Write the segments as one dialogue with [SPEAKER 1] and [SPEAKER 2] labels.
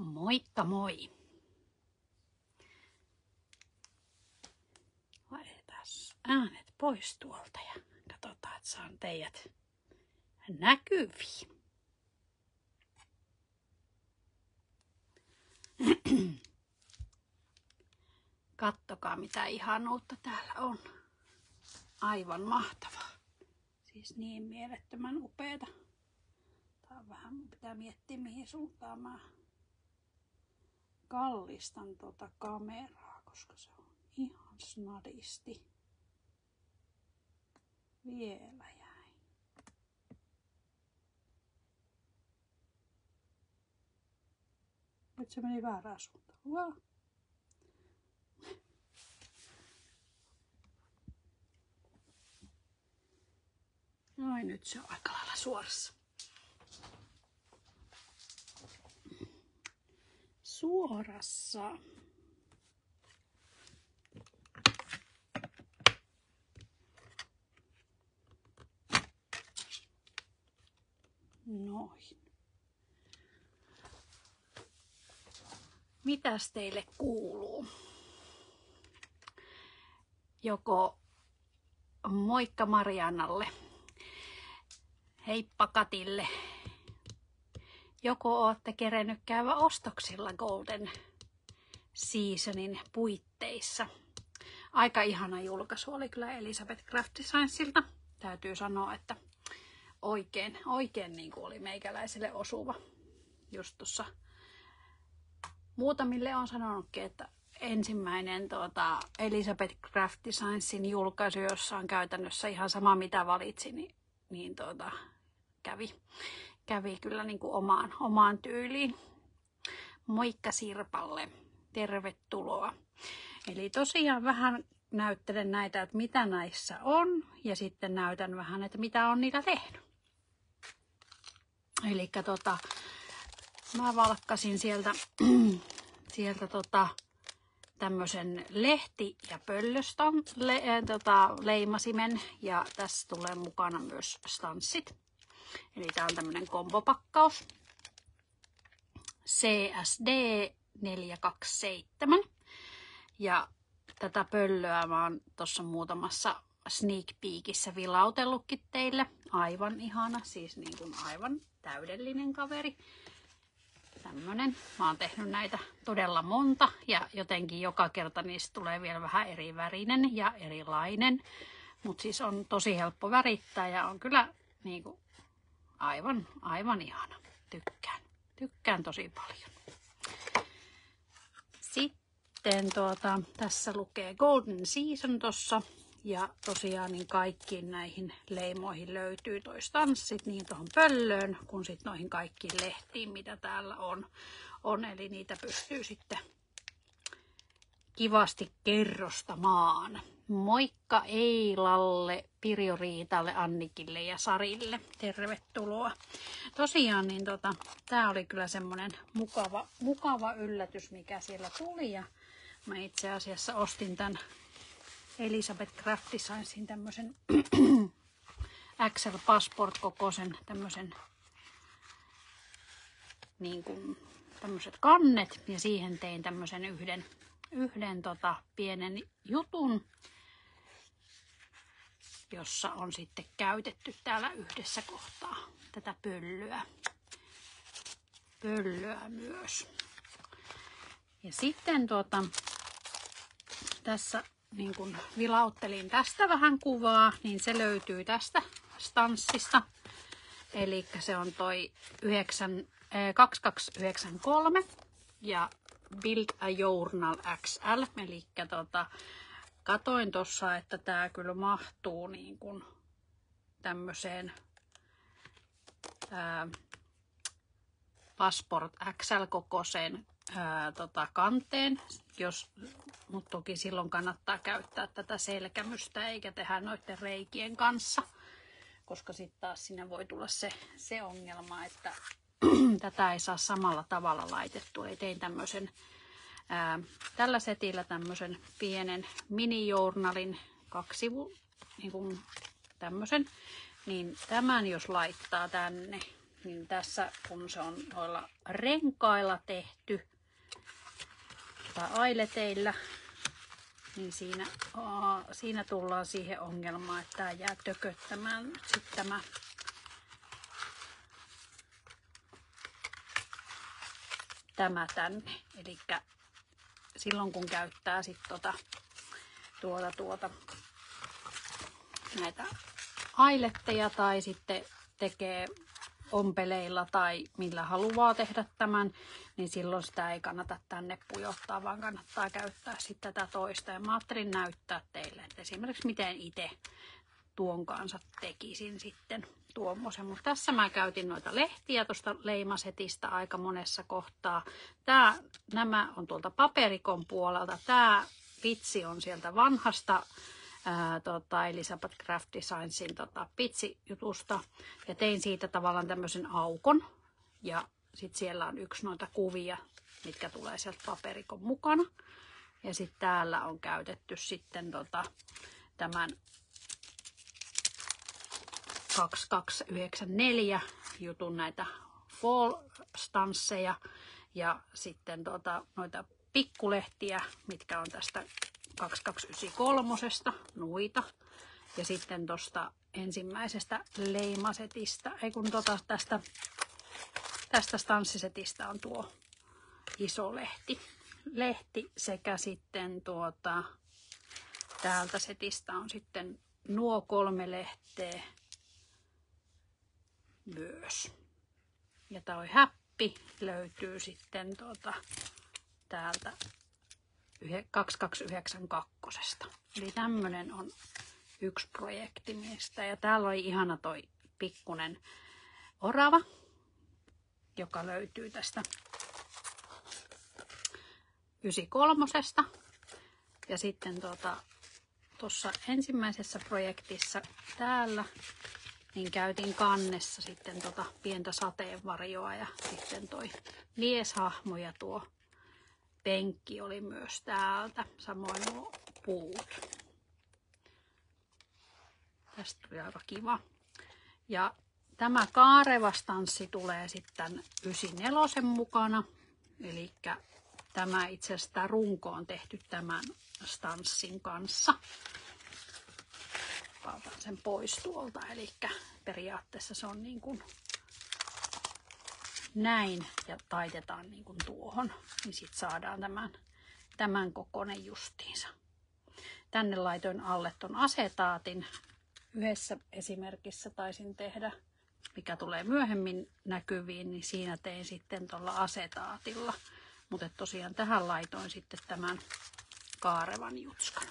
[SPEAKER 1] Moikka moi! Laitetaan äänet pois tuolta ja katsotaan, että saan teidät näkyviin. Kattokaa mitä ihanuutta täällä on. Aivan mahtavaa. Siis niin mielettömän upeeta. Tää on vähän, pitää miettiä mihin suuntaan mä kallistan tuota kameraa, koska se on ihan snadisti. Vielä jäi. Nyt se meni väärään suuntaan. Wow. Noin, nyt se on aika lailla suorassa. Suorassa. Noin. Mitäs teille kuuluu? Joko moikka Mariannalle, heippa Katille. Joko olette kerennyt käydä ostoksilla Golden Seasonin puitteissa. Aika ihana julkaisu oli kyllä Elisabeth Craft Designsilta. Täytyy sanoa, että oikein niin kuin oli meikäläiselle osuva. Just tuossa muutamille on sanonutkin, että ensimmäinen Elisabeth Craft Designsin julkaisu, jossa on käytännössä ihan sama mitä valitsin, niin kävi kyllä niin kuin omaan tyyliin. Moikka Sirpalle, tervetuloa. Eli tosiaan vähän näyttelen näitä, että mitä näissä on, ja sitten näytän vähän, että mitä on niillä tehnyt. Eli mä valkkasin sieltä tämmöisen lehti- ja pöllöstan leimasimen, ja tässä tulee mukana myös stanssit. Eli tää on tämmönen kombopakkaus. CSD 427. Ja tätä pöllöä mä oon tossa muutamassa sneak peekissä vilautellutkin teille. Aivan ihana, siis niin kuin aivan täydellinen kaveri. Tämmönen. Mä oon tehnyt näitä todella monta ja jotenkin joka kerta niistä tulee vielä vähän eri värinen ja erilainen. Mut siis on tosi helppo värittää ja on kyllä niinku aivan ihana. Tykkään tosi paljon. Sitten tässä lukee Golden Season tossa. Ja tosiaan niin kaikkiin näihin leimoihin löytyy toi stanssit niin tuohon pöllöön kuin sitten noihin kaikkiin lehtiin mitä täällä on. Eli niitä pystyy sitten kivasti kerrostamaan. Moikka Eilalle, Pirjo Riitalle, Annikille ja Sarille. Tervetuloa. Tosiaan niin tää oli kyllä semmonen mukava yllätys mikä siellä tuli. Ja mä itse asiassa ostin tän Elisabeth Craft Designsin tämmösen XL Passport kokoisen tämmösen niin kuin tämmöset kannet ja siihen tein tämmösen yhden pienen jutun, jossa on sitten käytetty täällä yhdessä kohtaa tätä pöllöä myös. Ja sitten tässä niin kun vilauttelin tästä vähän kuvaa, niin se löytyy tästä stanssista. Eli se on toi 2293 ja Build a Journal XL. Eli katoin tossa, että tää kyllä mahtuu niin kun tämmöiseen Passport XL-kokoiseen kanteen, mutta toki silloin kannattaa käyttää tätä selkämystä eikä tehdä noiden reikien kanssa, koska sitten taas sinne voi tulla se ongelma, että tätä ei saa samalla tavalla laitettua. Eli tein tämmöisen tällä setillä tämmöisen pienen mini-journalin 2 niin kuin tämmöisen, niin tämän jos laittaa tänne, niin tässä kun se on noilla renkailla tehty tai aileteillä, niin siinä tullaan siihen ongelmaan, että tämä jää tököttämään sitten tämä tänne. Eli silloin kun käyttää sitten näitä ailetteja tai sitten tekee ompeleilla tai millä haluaa tehdä tämän, niin silloin sitä ei kannata tänne pujottaa, vaan kannattaa käyttää sitten tätä toista. Ja mä ajattelin näyttää teille, että esimerkiksi miten itse tuon kanssa tekisin sitten tuommoisen. Mutta tässä mä käytin noita lehtiä tuosta leimasetistä aika monessa kohtaa. Nämä on tuolta paperikon puolelta. Tämä pitsi on sieltä vanhasta Elisabeth Craft Designsin pitsijutusta. Ja tein siitä tavallaan tämmöisen aukon. Ja sitten siellä on yksi noita kuvia, mitkä tulee sieltä paperikon mukana. Ja sitten täällä on käytetty sitten tämän 2294 jutun näitä fall-stansseja ja sitten noita pikkulehtiä, mitkä on tästä 2293 noita. Ja sitten tuosta ensimmäisestä leimasetistä, tästä stanssisetistä on tuo iso lehti sekä sitten täältä setistä on sitten nuo 3 lehteä myös. Ja toi häppi löytyy sitten täältä 2292. Eli tämmönen on yksi projekti mistä. Ja täällä oli ihana toi pikkunen orava, joka löytyy tästä 93. Ja sitten tuossa ensimmäisessä projektissa täällä niin käytin kannessa sitten pientä sateenvarjoa ja sitten toi mieshahmo ja tuo penkki oli myös täältä, samoin nuo puut. Tästä tuli aika kiva. Ja tämä kaareva stanssi tulee sitten 94 mukana, eli tämä itse asiassa tämä runko on tehty tämän stanssin kanssa. Otan sen pois tuolta, eli periaatteessa se on niin kuin näin ja taitetaan niin kuin tuohon, niin sitten saadaan tämän kokoinen justiinsa. Tänne laitoin alle ton asetaatin. Yhdessä esimerkissä taisin tehdä, mikä tulee myöhemmin näkyviin, niin siinä tein sitten tuolla asetaatilla. Mutta tosiaan tähän laitoin sitten tämän kaarevan jutskan.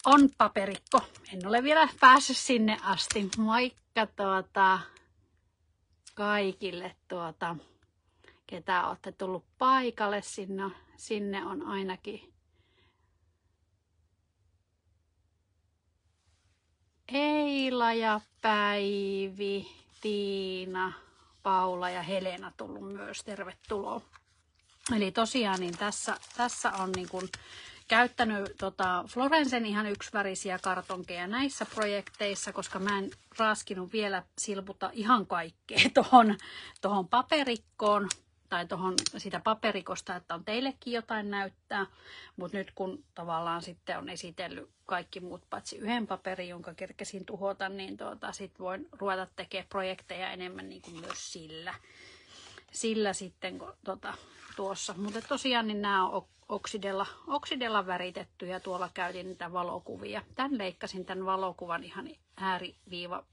[SPEAKER 1] On paperikko. En ole vielä päässyt sinne asti. Moikka kaikille ketä olette tullut paikalle. Sinne on ainakin Eila ja Päivi, Tiina, Paula ja Helena tullut myös. Tervetuloa. Eli tosiaan niin tässä on niin kuin käyttänyt Florensen ihan yksivärisiä kartonkeja näissä projekteissa, koska mä en raaskinut vielä silputa ihan kaikkea tohon paperikkoon tai sitä paperikosta, että on teillekin jotain näyttää. Mutta nyt kun tavallaan sitten on esitellyt kaikki muut paitsi yhden paperin, jonka kerkesin tuhota, niin sit voin ruveta tekemään projekteja enemmän niin kuin myös sillä sitten tuossa. Mutta tosiaan niin nämä on oksidella väritetty ja tuolla käytin niitä valokuvia. Tän leikkasin tämän valokuvan ihan ääriviiva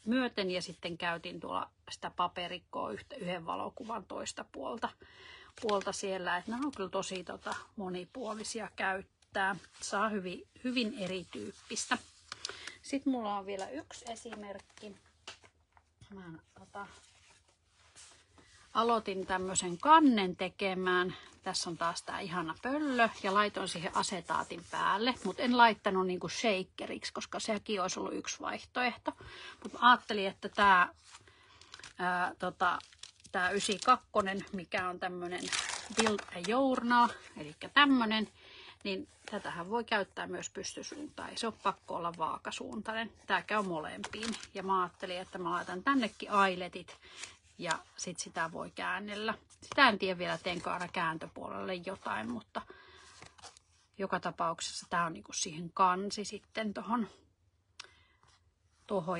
[SPEAKER 1] myöten ja sitten käytin tuolla sitä paperikkoa yhden valokuvan toista puolta siellä. Et nämä on kyllä tosi monipuolisia käyttää. Saa hyvin erityyppistä. Sitten mulla on vielä yksi esimerkki. Mä aloitin tämmöisen kannen tekemään. Tässä on taas tää ihana pöllö ja laitoin siihen asetaatin päälle, mutta en laittanut niinku shakeriksi, koska sekin olisi ollut yksi vaihtoehto. Mutta ajattelin, että tää 92, mikä on tämmönen Build a Journal, eli tämmönen, niin tätähän voi käyttää myös pystysuuntaan. Ei se ole pakko olla vaakasuuntainen. Tää käy molempiin. Ja mä ajattelin, että mä laitan tännekin ailetit ja sit sitä voi käännellä. Sitä en tiedä vielä, teenkö aina kääntöpuolelle jotain, mutta joka tapauksessa tää on niinku siihen kansi sitten tohon.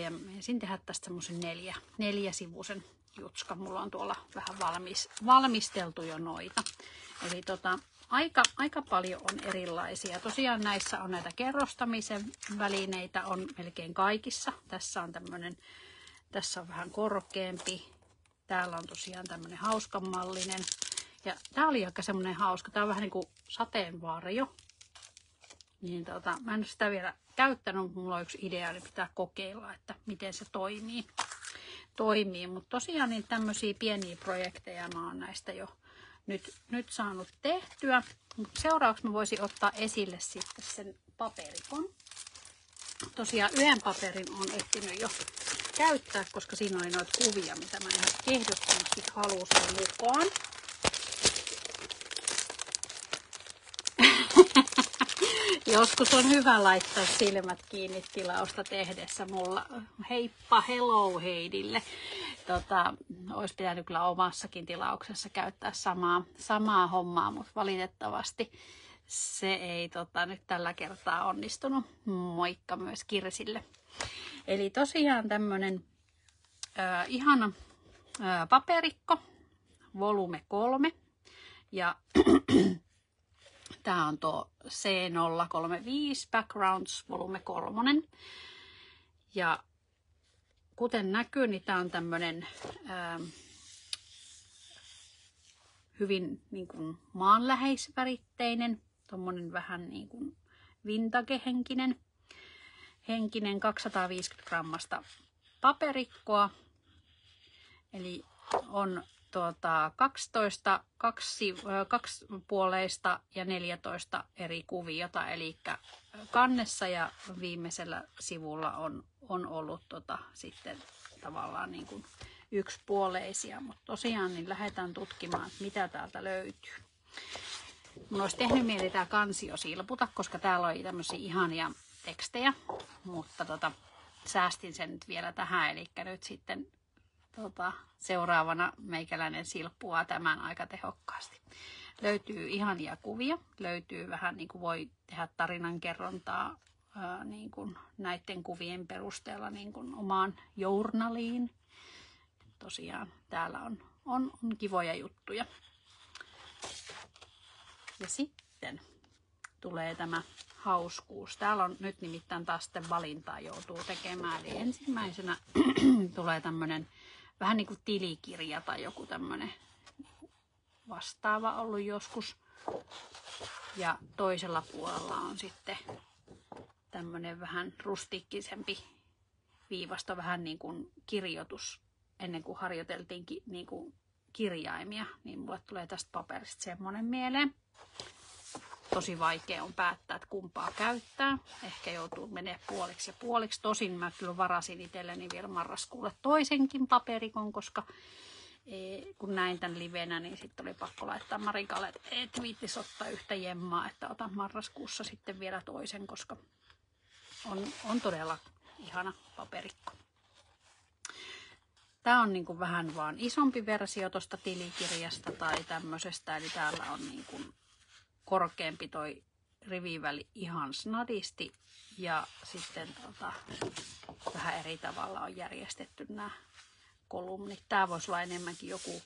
[SPEAKER 1] Ja ensin tehdä tästä semmoisen neljäsivuisen jutska. Mulla on tuolla vähän valmisteltu jo noita. Eli aika paljon on erilaisia. Tosiaan näissä on näitä kerrostamisen välineitä on melkein kaikissa. Tässä on tässä on vähän korkeampi. Täällä on tosiaan tämmönen hauskanmallinen. Ja tää oli aika semmonen hauska. Tää on vähän niin kuin sateenvarjo. Niin mä en ole sitä vielä käyttänyt, mutta mulla on yksi idea, niin pitää kokeilla, että miten se toimii. Mutta tosiaan niin tämmöisiä pieniä projekteja mä oon näistä jo nyt saanut tehtyä. Mut seuraavaksi mä voisin ottaa esille sitten sen paperikon. Tosiaan yhden paperin on ehtinyt jo käyttää, koska siinä oli noita kuvia, mitä mä ihan ehdottomasti halusin mukaan. Joskus on hyvä laittaa silmät kiinni tilausta tehdessä. Mulla heippa hello Heidille. Olisi pitänyt kyllä omassakin tilauksessa käyttää samaa hommaa, mutta valitettavasti se ei nyt tällä kertaa onnistunut. Moikka myös Kirsille. Eli tosiaan tämmönen ihana paperikko, volume 3 ja tää on tuo C035 Backgrounds volume 3. Ja kuten näkyy, niin tää on tämmönen hyvin niin kuin maanläheisväritteinen, tommonen vähän niin kuin vintage-henkinen 250 grammasta paperikkoa. Eli on 12 kaksipuoleista ja 14 eri kuviota, eli kannessa ja viimeisellä sivulla on ollut sitten tavallaan niin kuin yksipuoleisia, mutta tosiaan niin lähdetään tutkimaan, että mitä täältä löytyy. Mun olisi tehnyt mieli tää kansio silputa, koska täällä oli tämmöisiä ihania tekstejä, mutta säästin sen nyt vielä tähän, eli nyt sitten seuraavana meikäläinen silppua tämän aika tehokkaasti. Löytyy ihania kuvia, löytyy vähän niin kuin voi tehdä tarinankerrontaa niin kuin näiden kuvien perusteella niin kuin omaan journaliin. Tosiaan täällä on kivoja juttuja. Ja sitten tulee tämä hauskuus. Täällä on nyt nimittäin taas sitten valintaa joutuu tekemään. Eli ensimmäisenä tulee tämmönen vähän niin kuin tilikirja tai joku tämmönen vastaava ollut joskus. Ja toisella puolella on sitten tämmönen vähän rustikkisempi viivasto, vähän niin kuin kirjoitus. Ennen kuin harjoiteltiin niin kuin kirjaimia, niin mulle tulee tästä paperista semmonen mieleen. Tosi vaikea on päättää, että kumpaa käyttää. Ehkä joutuu menemään puoliksi ja puoliksi. Tosin mä kyllä varasin itselleni vielä marraskuulle toisenkin paperikon, koska kun näin tämän livenä, niin sitten oli pakko laittaa Marikalle, että et viittis ottaa yhtä jemmaa, että otan marraskuussa sitten vielä toisen, koska on todella ihana paperikko. Tää on niinku vähän vaan isompi versio tuosta tilikirjasta tai tämmöisestä, eli täällä on niinku korkeampi toi riviväli ihan snadisti ja sitten vähän eri tavalla on järjestetty nämä kolumnit. Tää voisi olla enemmänkin joku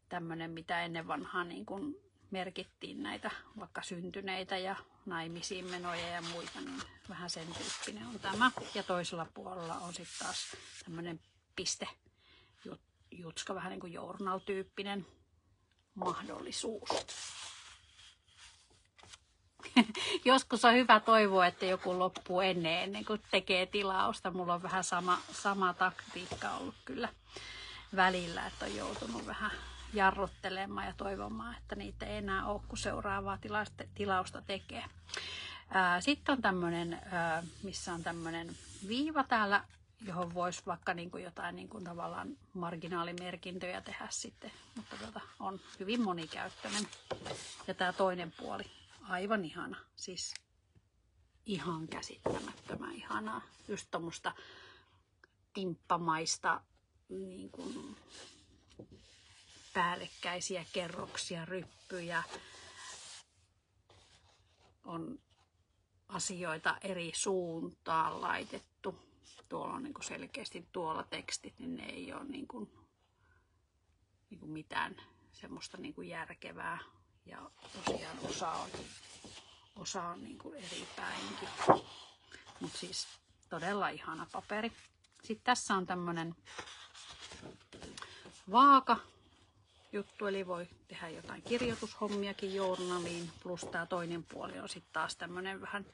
[SPEAKER 1] tämmönen, mitä ennen vanhaa niin kun merkittiin näitä vaikka syntyneitä ja naimisiin menoja ja muita, niin vähän sen tyyppinen on tämä. Ja toisella puolella on sitten taas tämmönen jutska, vähän niin kuin journal-tyyppinen mahdollisuus. Joskus on hyvä toivoa, että joku loppuu ennen kuin tekee tilausta. Mulla on vähän sama taktiikka ollut kyllä välillä, että on joutunut vähän jarruttelemaan ja toivomaan, että niitä ei enää ole, kun seuraavaa tilausta tekee. Sitten on tämmöinen, missä on tämmöinen viiva täällä, johon voisi vaikka niin kuin jotain niin kuin tavallaan marginaalimerkintöjä tehdä sitten, mutta on hyvin monikäyttöinen. Ja tämä toinen puoli aivan ihana. Siis ihan käsittämättömän ihanaa. Just tommoista timppamaista niin kuin päällekkäisiä kerroksia, ryppyjä. On asioita eri suuntaan laitettu. Tuolla on niin kuin selkeästi tuolla tekstit, niin ne ei ole niin kuin mitään semmoista niin kuin järkevää. Ja tosiaan osa on niin kuin eri päinkin. Mutta siis todella ihana paperi. Sitten tässä on tämmönen vaaka juttu, eli voi tehdä jotain kirjoitushommiakin journaliin. Plus tämä toinen puoli on sitten taas tämmönen vähän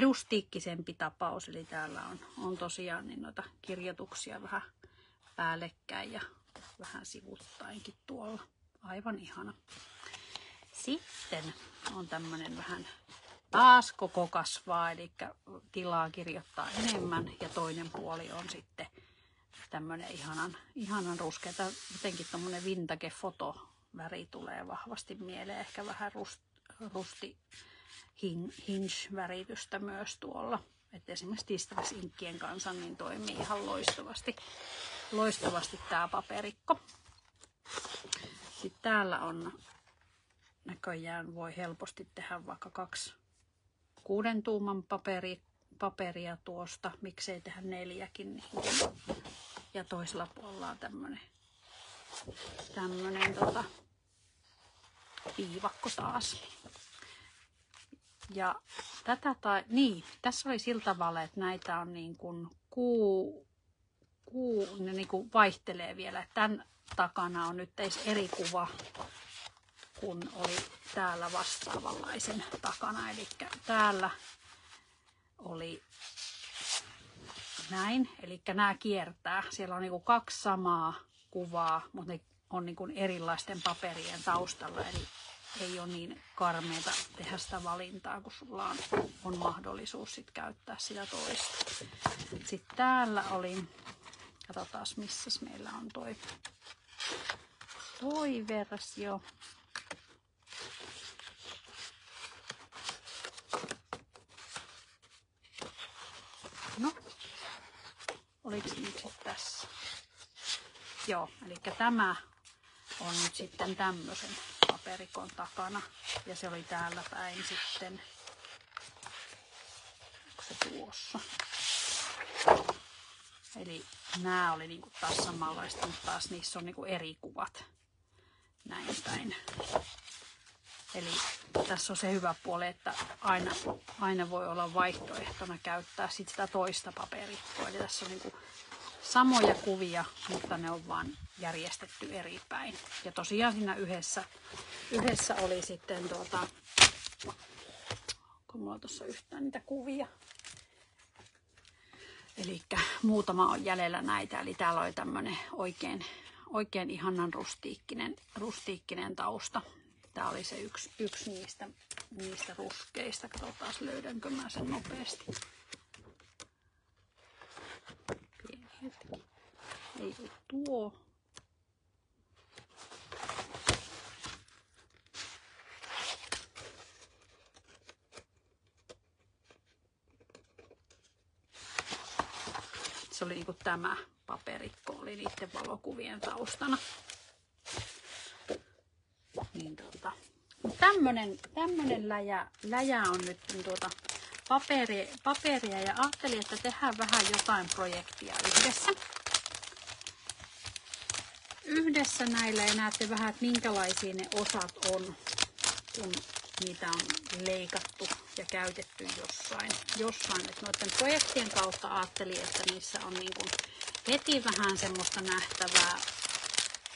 [SPEAKER 1] rustiikkisempi tapaus. Eli täällä on tosiaan niin noita kirjoituksia vähän päällekkäin ja vähän sivuttainkin tuolla. Aivan ihana. Sitten on tämmönen vähän taas koko kasvaa, eli tilaa kirjoittaa enemmän. Ja toinen puoli on sitten tämmönen ihanan ruskeata. Jotenkin tommonen vintage-foto väri tulee vahvasti mieleen. Ehkä vähän rusti hinge-väritystä myös tuolla. Et esimerkiksi Distress-inkkien kanssa niin toimii ihan loistavasti tää paperikko. Sitten täällä on näköjään voi helposti tehdä vaikka 2 6 tuuman paperia tuosta. Miksei tehdä 4kin. Niin. Ja toisella puolella on tämmönen viivakko taas. Ja tässä oli sillä tavalla, että näitä on niin kuin ne niin kuin vaihtelee vielä. Tämän takana on nyt eri kuva kun oli täällä vastaavanlaisen takana. Eli täällä oli näin, eli nämä kiertää. Siellä on niinku 2 samaa kuvaa, mutta ne on niinku erilaisten paperien taustalla. Eli ei ole niin karmeita tehdä sitä valintaa, kun sulla on mahdollisuus sit käyttää sitä toista. Sitten täällä oli, katsotaan missä meillä on toi versio. No, oliko se nyt sitten tässä? Joo, eli tämä on nyt sitten tämmöisen paperikon takana. Ja se oli täällä päin sitten. Onko se tuossa? Eli nämä oli niinku taas samanlaista, mutta taas niissä on niinku eri kuvat. Näin päin. Eli tässä on se hyvä puoli, että aina voi olla vaihtoehtona käyttää sit sitä toista paperikkoa. Eli tässä on niinku samoja kuvia, mutta ne on vaan järjestetty eri päin. Ja tosiaan siinä yhdessä oli sitten onko mulla tuossa yhtään niitä kuvia? Eli muutama on jäljellä näitä, eli täällä oli tämmönen oikein ihanan rustiikkinen tausta. Tää oli se yksi niistä ruskeista. Katsotaan, löydänkö mä sen nopeasti. Pieni hetki. Ei ole tuo. Se oli niinku tämä paperikko, oli niiden valokuvien taustana. Niin tämmönen läjä on nyt paperia ja ajattelin, että tehdään vähän jotain projektia yhdessä. Yhdessä näillä ja näette vähän, että minkälaisia ne osat on, kun niitä on leikattu ja käytetty jossain. Että noiden projektien kautta ajattelin, että niissä on niin kuin heti vähän semmoista nähtävää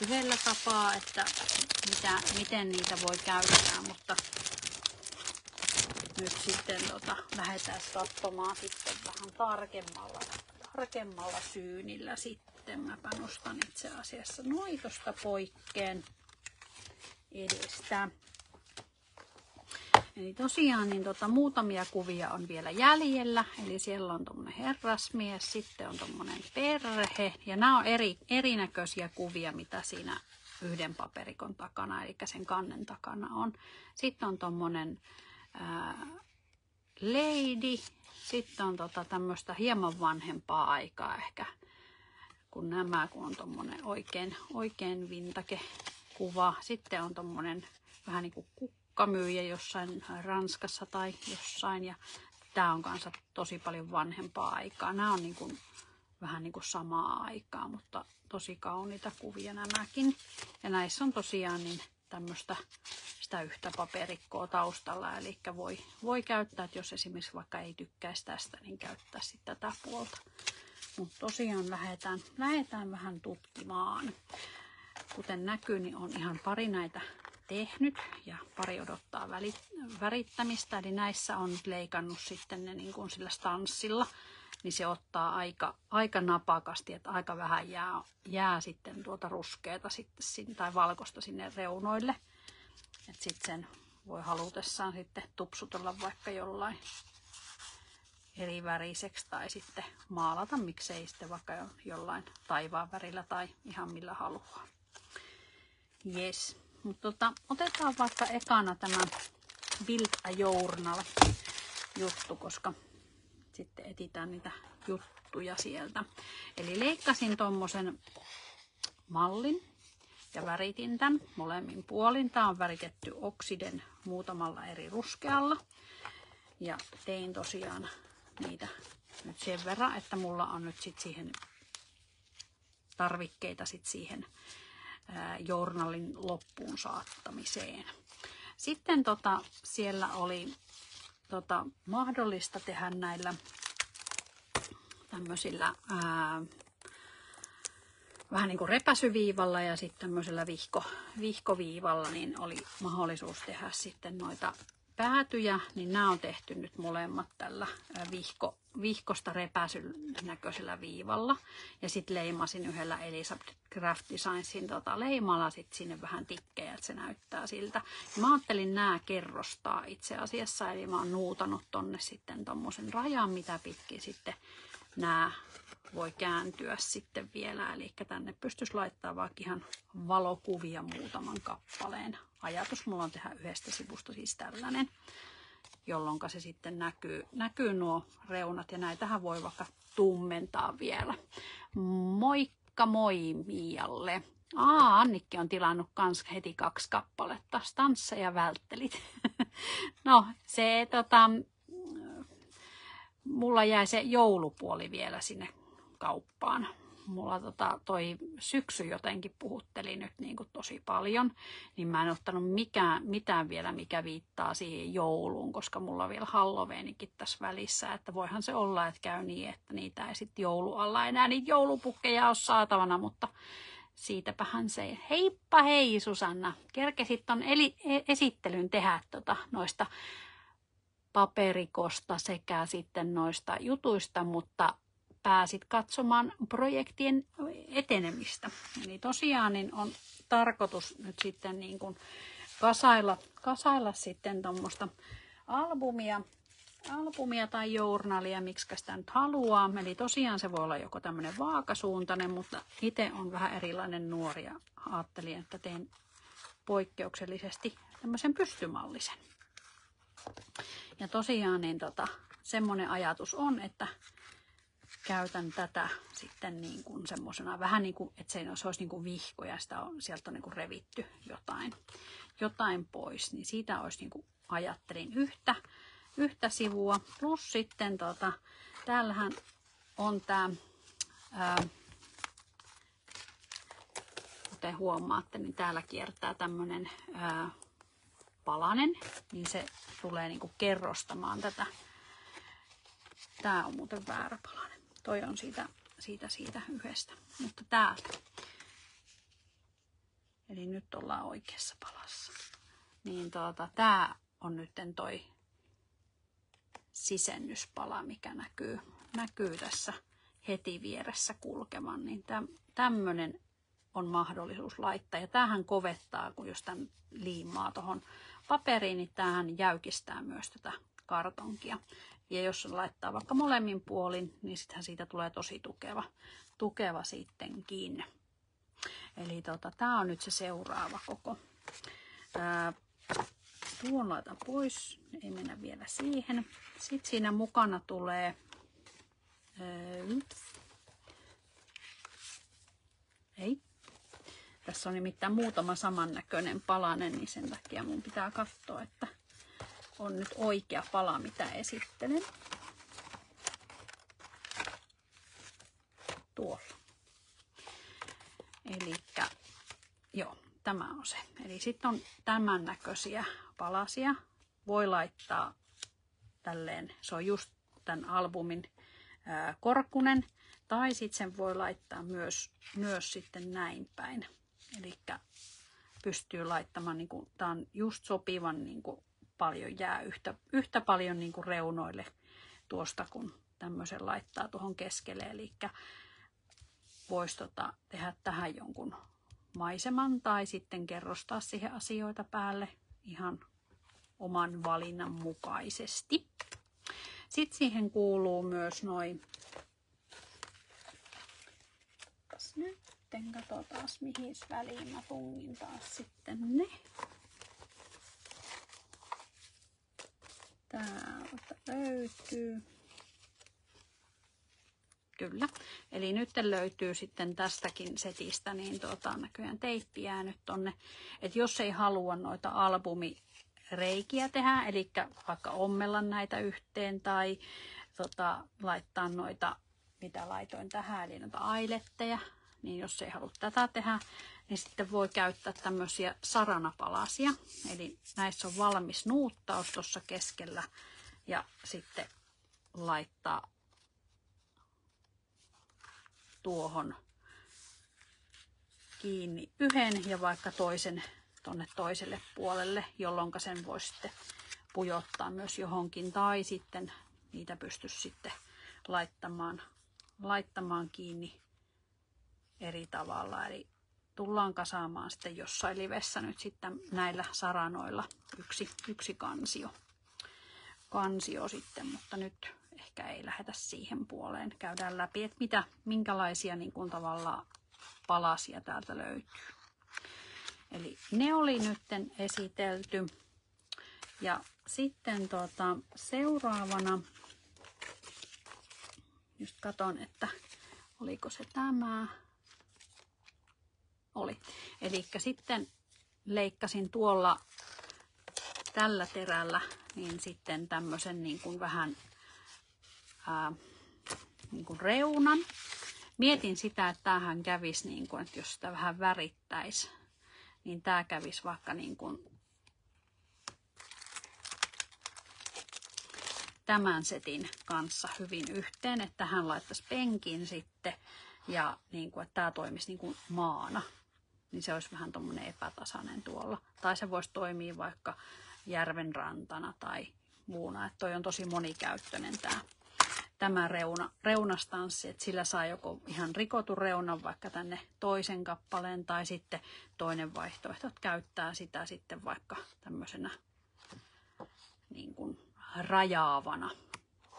[SPEAKER 1] yhdellä tapaa, että miten niitä voi käyttää, mutta nyt sitten lähdetään katsomaan sitten vähän tarkemmalla syynillä sitten. Mäpä nostan itse asiassa noitosta poikkeen edestä. Eli tosiaan niin muutamia kuvia on vielä jäljellä. Eli siellä on tommonen herrasmies, sitten on tommonen perhe. Ja nämä on erinäköisiä kuvia, mitä siinä yhden paperikon takana, eli sen kannen takana on. Sitten on tommonen Lady. Sitten on tämmöistä hieman vanhempaa aikaa ehkä kun on tommonen oikein vintage kuva. Sitten on tommonen vähän niin kuin kukkamyyjä jossain Ranskassa tai jossain. Ja tää on kanssa tosi paljon vanhempaa aikaa. Nämä on niin kuin, vähän niin kuin samaa aikaa, mutta tosi kauniita kuvia nämäkin. Ja näissä on tosiaan niin tämmöistä sitä yhtä paperikkoa taustalla. Eli voi käyttää, että jos esimerkiksi vaikka ei tykkäisi tästä, niin käyttää sitten tätä puolta. Mutta tosiaan lähdetään vähän tutkimaan. Kuten näkyy, niin on ihan pari näitä tehnyt ja pari odottaa värittämistä. Eli näissä on nyt leikannut sitten ne niin kuin sillä stanssilla, niin se ottaa aika napakasti, että aika vähän jää sitten tuota ruskeata sitten, tai valkoista sinne reunoille. Että sitten sen voi halutessaan sitten tupsutella vaikka jollain eri väriseksi tai sitten maalata, miksei sitten vaikka jollain taivaan värillä tai ihan millä haluaa. Yes. Mutta otetaan vaikka ekana tämä Bild a Journal juttu, koska sitten etsitään niitä juttuja sieltä. Eli leikkasin tommosen mallin ja väritin tämän molemmin puolin. Tää on väritetty oksiden muutamalla eri ruskealla. Ja tein tosiaan niitä nyt sen verran, että mulla on nyt sit siihen tarvikkeita sit siihen journalin loppuun saattamiseen. Sitten siellä oli mahdollista tehdä näillä tämmöisillä vähän niin kuin repäsyviivalla ja sitten tämmöisellä vihkoviivalla, niin oli mahdollisuus tehdä sitten noita päätyjä, niin nämä on tehty nyt molemmat tällä vihkosta repäsyn näköisellä viivalla. Ja sitten leimasin yhdellä Elizabeth Craft Designsin leimalla sitten sinne vähän tikkejä, että se näyttää siltä. Ja mä ajattelin nämä kerrostaa itse asiassa, eli mä oon nuutanut tonne sitten tommosen rajan, mitä pitkin sitten nämä voi kääntyä sitten vielä. Eli tänne pystyisi laittamaan vaikka ihan valokuvia muutaman kappaleen. Ajatus mulla on tehdä yhdestä sivusta siis tällainen, jolloin se sitten näkyy nuo reunat. Ja näitähän voi vaikka tummentaa vielä. Moikka moi Mialle. Annikki on tilannut kans heti 2 kappaletta. Stansseja ja välttelit. No se mulla jäi se joulupuoli vielä sinne kauppaan. Mulla toi syksy jotenkin puhutteli nyt niin kuin tosi paljon, niin mä en ottanut mitään vielä, mikä viittaa siihen jouluun, koska mulla on vielä Halloweenikin tässä välissä, että voihan se olla, että käy niin, että niitä ei sitten joulualla enää niitä joulupukkeja ole saatavana, mutta siitäpähän se. Heippa hei Susanna, kerkesit ton esittelyn tehdä noista paperikosta sekä sitten noista jutuista, mutta pääsit katsomaan projektien etenemistä. Eli tosiaan niin on tarkoitus nyt sitten niin kuin kasailla sitten tuommoista albumia tai journalia, miksi sitä nyt haluaa. Eli tosiaan se voi olla joko tämmöinen vaakasuuntainen, mutta itse on vähän erilainen nuori ja ajattelin, että teen poikkeuksellisesti tämmöisen pystymallisen. Ja tosiaan niin semmoinen ajatus on, että käytän tätä sitten niin kuin semmosena vähän niin kuin, että se olisi niin kuin vihko ja sieltä on niin kuin revitty jotain pois. Niin siitä olisi niin kuin ajattelin yhtä sivua. Plus sitten täällähän on tämä, kuten huomaatte, niin täällä kiertää tämmöinen palanen, niin se tulee niin kuin kerrostamaan tätä. Tää on muuten väärä palanen. Toi on siitä yhdestä, mutta täältä. Eli nyt ollaan oikeassa palassa. Niin tää on nyt toi sisennyspala, mikä näkyy tässä heti vieressä kulkevan. Niin tämmönen on mahdollisuus laittaa. Ja tämähän kovettaa, kun jos tämän liimaa tuohon paperiin, niin tämähän jäykistää myös tätä kartonkia. Ja jos laittaa vaikka molemmin puolin, niin sittenhän siitä tulee tosi tukeva sittenkin. Eli tää on nyt se seuraava koko tuon laitan pois, ei mennä vielä siihen. Sitten siinä mukana tulee tässä on nimittäin muutama samannäköinen palanen, niin sen takia mun pitää katsoa, että on nyt oikea pala, mitä esittelen. Tuolla. Elikkä, joo, tämä on se. Eli sitten on tämän näköisiä palasia. Voi laittaa tälleen, se on just tämän albumin korkkunen. Tai sitten sen voi laittaa myös sitten näin päin. Elikkä pystyy laittamaan, niin kuin, tää on just sopivan niin kuin, paljon jää yhtä paljon niin kuin reunoille tuosta, kun tämmöisen laittaa tuohon keskelle. Elikkä voisi tehdä tähän jonkun maiseman tai sitten kerrostaa siihen asioita päälle ihan oman valinnan mukaisesti. Sitten siihen kuuluu myös noin, nyt katsotaan mihin väliin mä tungin taas sitten ne. Täältä löytyy. Kyllä. Eli nyt löytyy sitten tästäkin setistä niin näköjään teippi jäänyt tonne. Että jos ei halua noita albumireikiä tehdä, eli vaikka ommella näitä yhteen tai laittaa noita, mitä laitoin tähän, eli noita ailetteja, niin jos ei halua tätä tehdä, niin sitten voi käyttää tämmöisiä saranapalasia. Eli näissä on valmis nuuttaus tuossa keskellä ja sitten laittaa tuohon kiinni yhden ja vaikka toisen tonne toiselle puolelle, jolloin sen voi sitten pujottaa myös johonkin tai sitten niitä pystyisi sitten laittamaan kiinni eri tavalla. Eli tullaan kasaamaan sitten jossain livessä nyt sitten näillä saranoilla yksi kansio sitten, mutta nyt ehkä ei lähdetä siihen puoleen. Käydään läpi, että minkälaisia niin kuin tavallaan palasia täältä löytyy. Eli ne oli nyt esitelty. Ja sitten seuraavana, just katon, että oliko se tämä. Oli. Eli sitten leikkasin tuolla tällä terällä niin sitten tämmöisen niin kuin vähän niin kuin reunan. Mietin sitä, että tämähän kävisi, niin kuin, että jos sitä vähän värittäisi, niin tämä kävisi vaikka niin kuin tämän setin kanssa hyvin yhteen, että tähän laittaisi penkin sitten ja niin kuin, että tämä toimisi niin kuin maana. Niin se olisi vähän tuommoinen epätasainen tuolla. Tai se voisi toimia vaikka järven rantana tai muuna. Että toi on tosi monikäyttöinen tämä reunastanssi, että sillä saa joko ihan rikotun reunan vaikka tänne toisen kappaleen tai sitten toinen vaihtoehto, että käyttää sitä sitten vaikka tämmöisenä niin kuin rajaavana.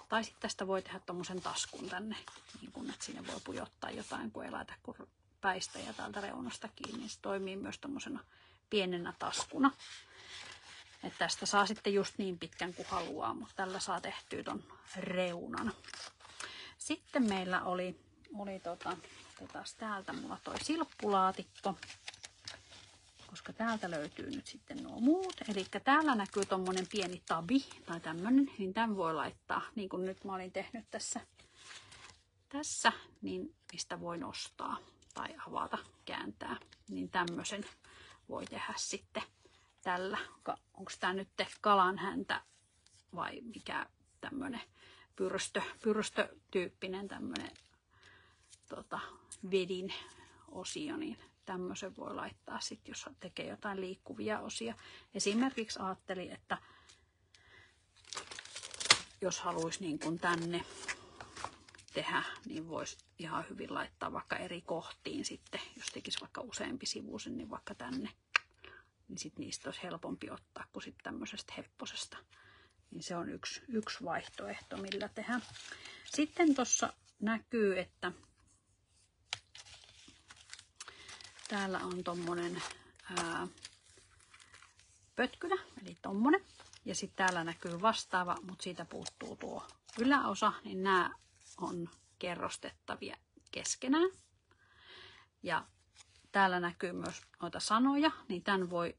[SPEAKER 1] Tai sitten tästä voi tehdä tommosen taskun tänne, niin kuin, että sinne voi pujottaa jotain, kun ei laita kuin päistä ja täältä reunasta kiinni, niin se toimii myös tommosena pienenä taskuna. Että tästä saa sitten just niin pitkän kuin haluaa, mutta tällä saa tehtyä ton reunan. Sitten meillä oli täältä mulla toi silppulaatikko, koska täältä löytyy nyt sitten nuo muut. Eli täällä näkyy tommonen pieni tabi tai tämmönen, niin tämän voi laittaa, niin kuin nyt mä olin tehnyt tässä, niin mistä voi nostaa tai avata, kääntää, niin tämmöisen voi tehdä sitten tällä. Onko tämä nyt kalanhäntä vai mikä tämmöinen pyrstö-tyyppinen tämmöinen vedin osio, niin tämmöisen voi laittaa sitten, jos tekee jotain liikkuvia osia. Esimerkiksi ajattelin, että jos haluaisi niin kuin tänne tehdä, niin voisi ihan hyvin laittaa vaikka eri kohtiin sitten, jos tekisi vaikka useampi sivuisen, niin vaikka tänne. Niin sitten niistä olisi helpompi ottaa kuin sitten tämmöisestä hepposesta. Niin se on yksi vaihtoehto, millä tehdä. Sitten tuossa näkyy, että täällä on tommonen pötkylä, eli tommonen. Ja sitten täällä näkyy vastaava, mutta siitä puuttuu tuo yläosa, niin nämä on kerrostettavia keskenään. Ja täällä näkyy myös noita sanoja, niin tämän voi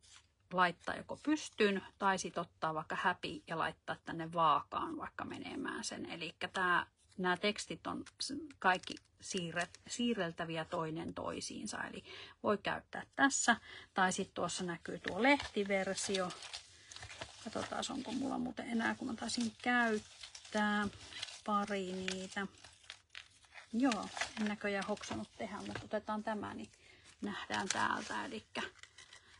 [SPEAKER 1] laittaa joko pystyyn tai sitten ottaa vaikka häpi ja laittaa tänne vaakaan vaikka menemään sen. Eli nämä tekstit on kaikki siirreltäviä toinen toisiinsa, eli voi käyttää tässä. Tai sitten tuossa näkyy tuo lehtiversio. Katsotaan, onko mulla muuten enää, kun mä taisin käyttää pari niitä. Joo, en näköjään hoksannut tehdä, mutta otetaan tämä, niin nähdään täältä. Eli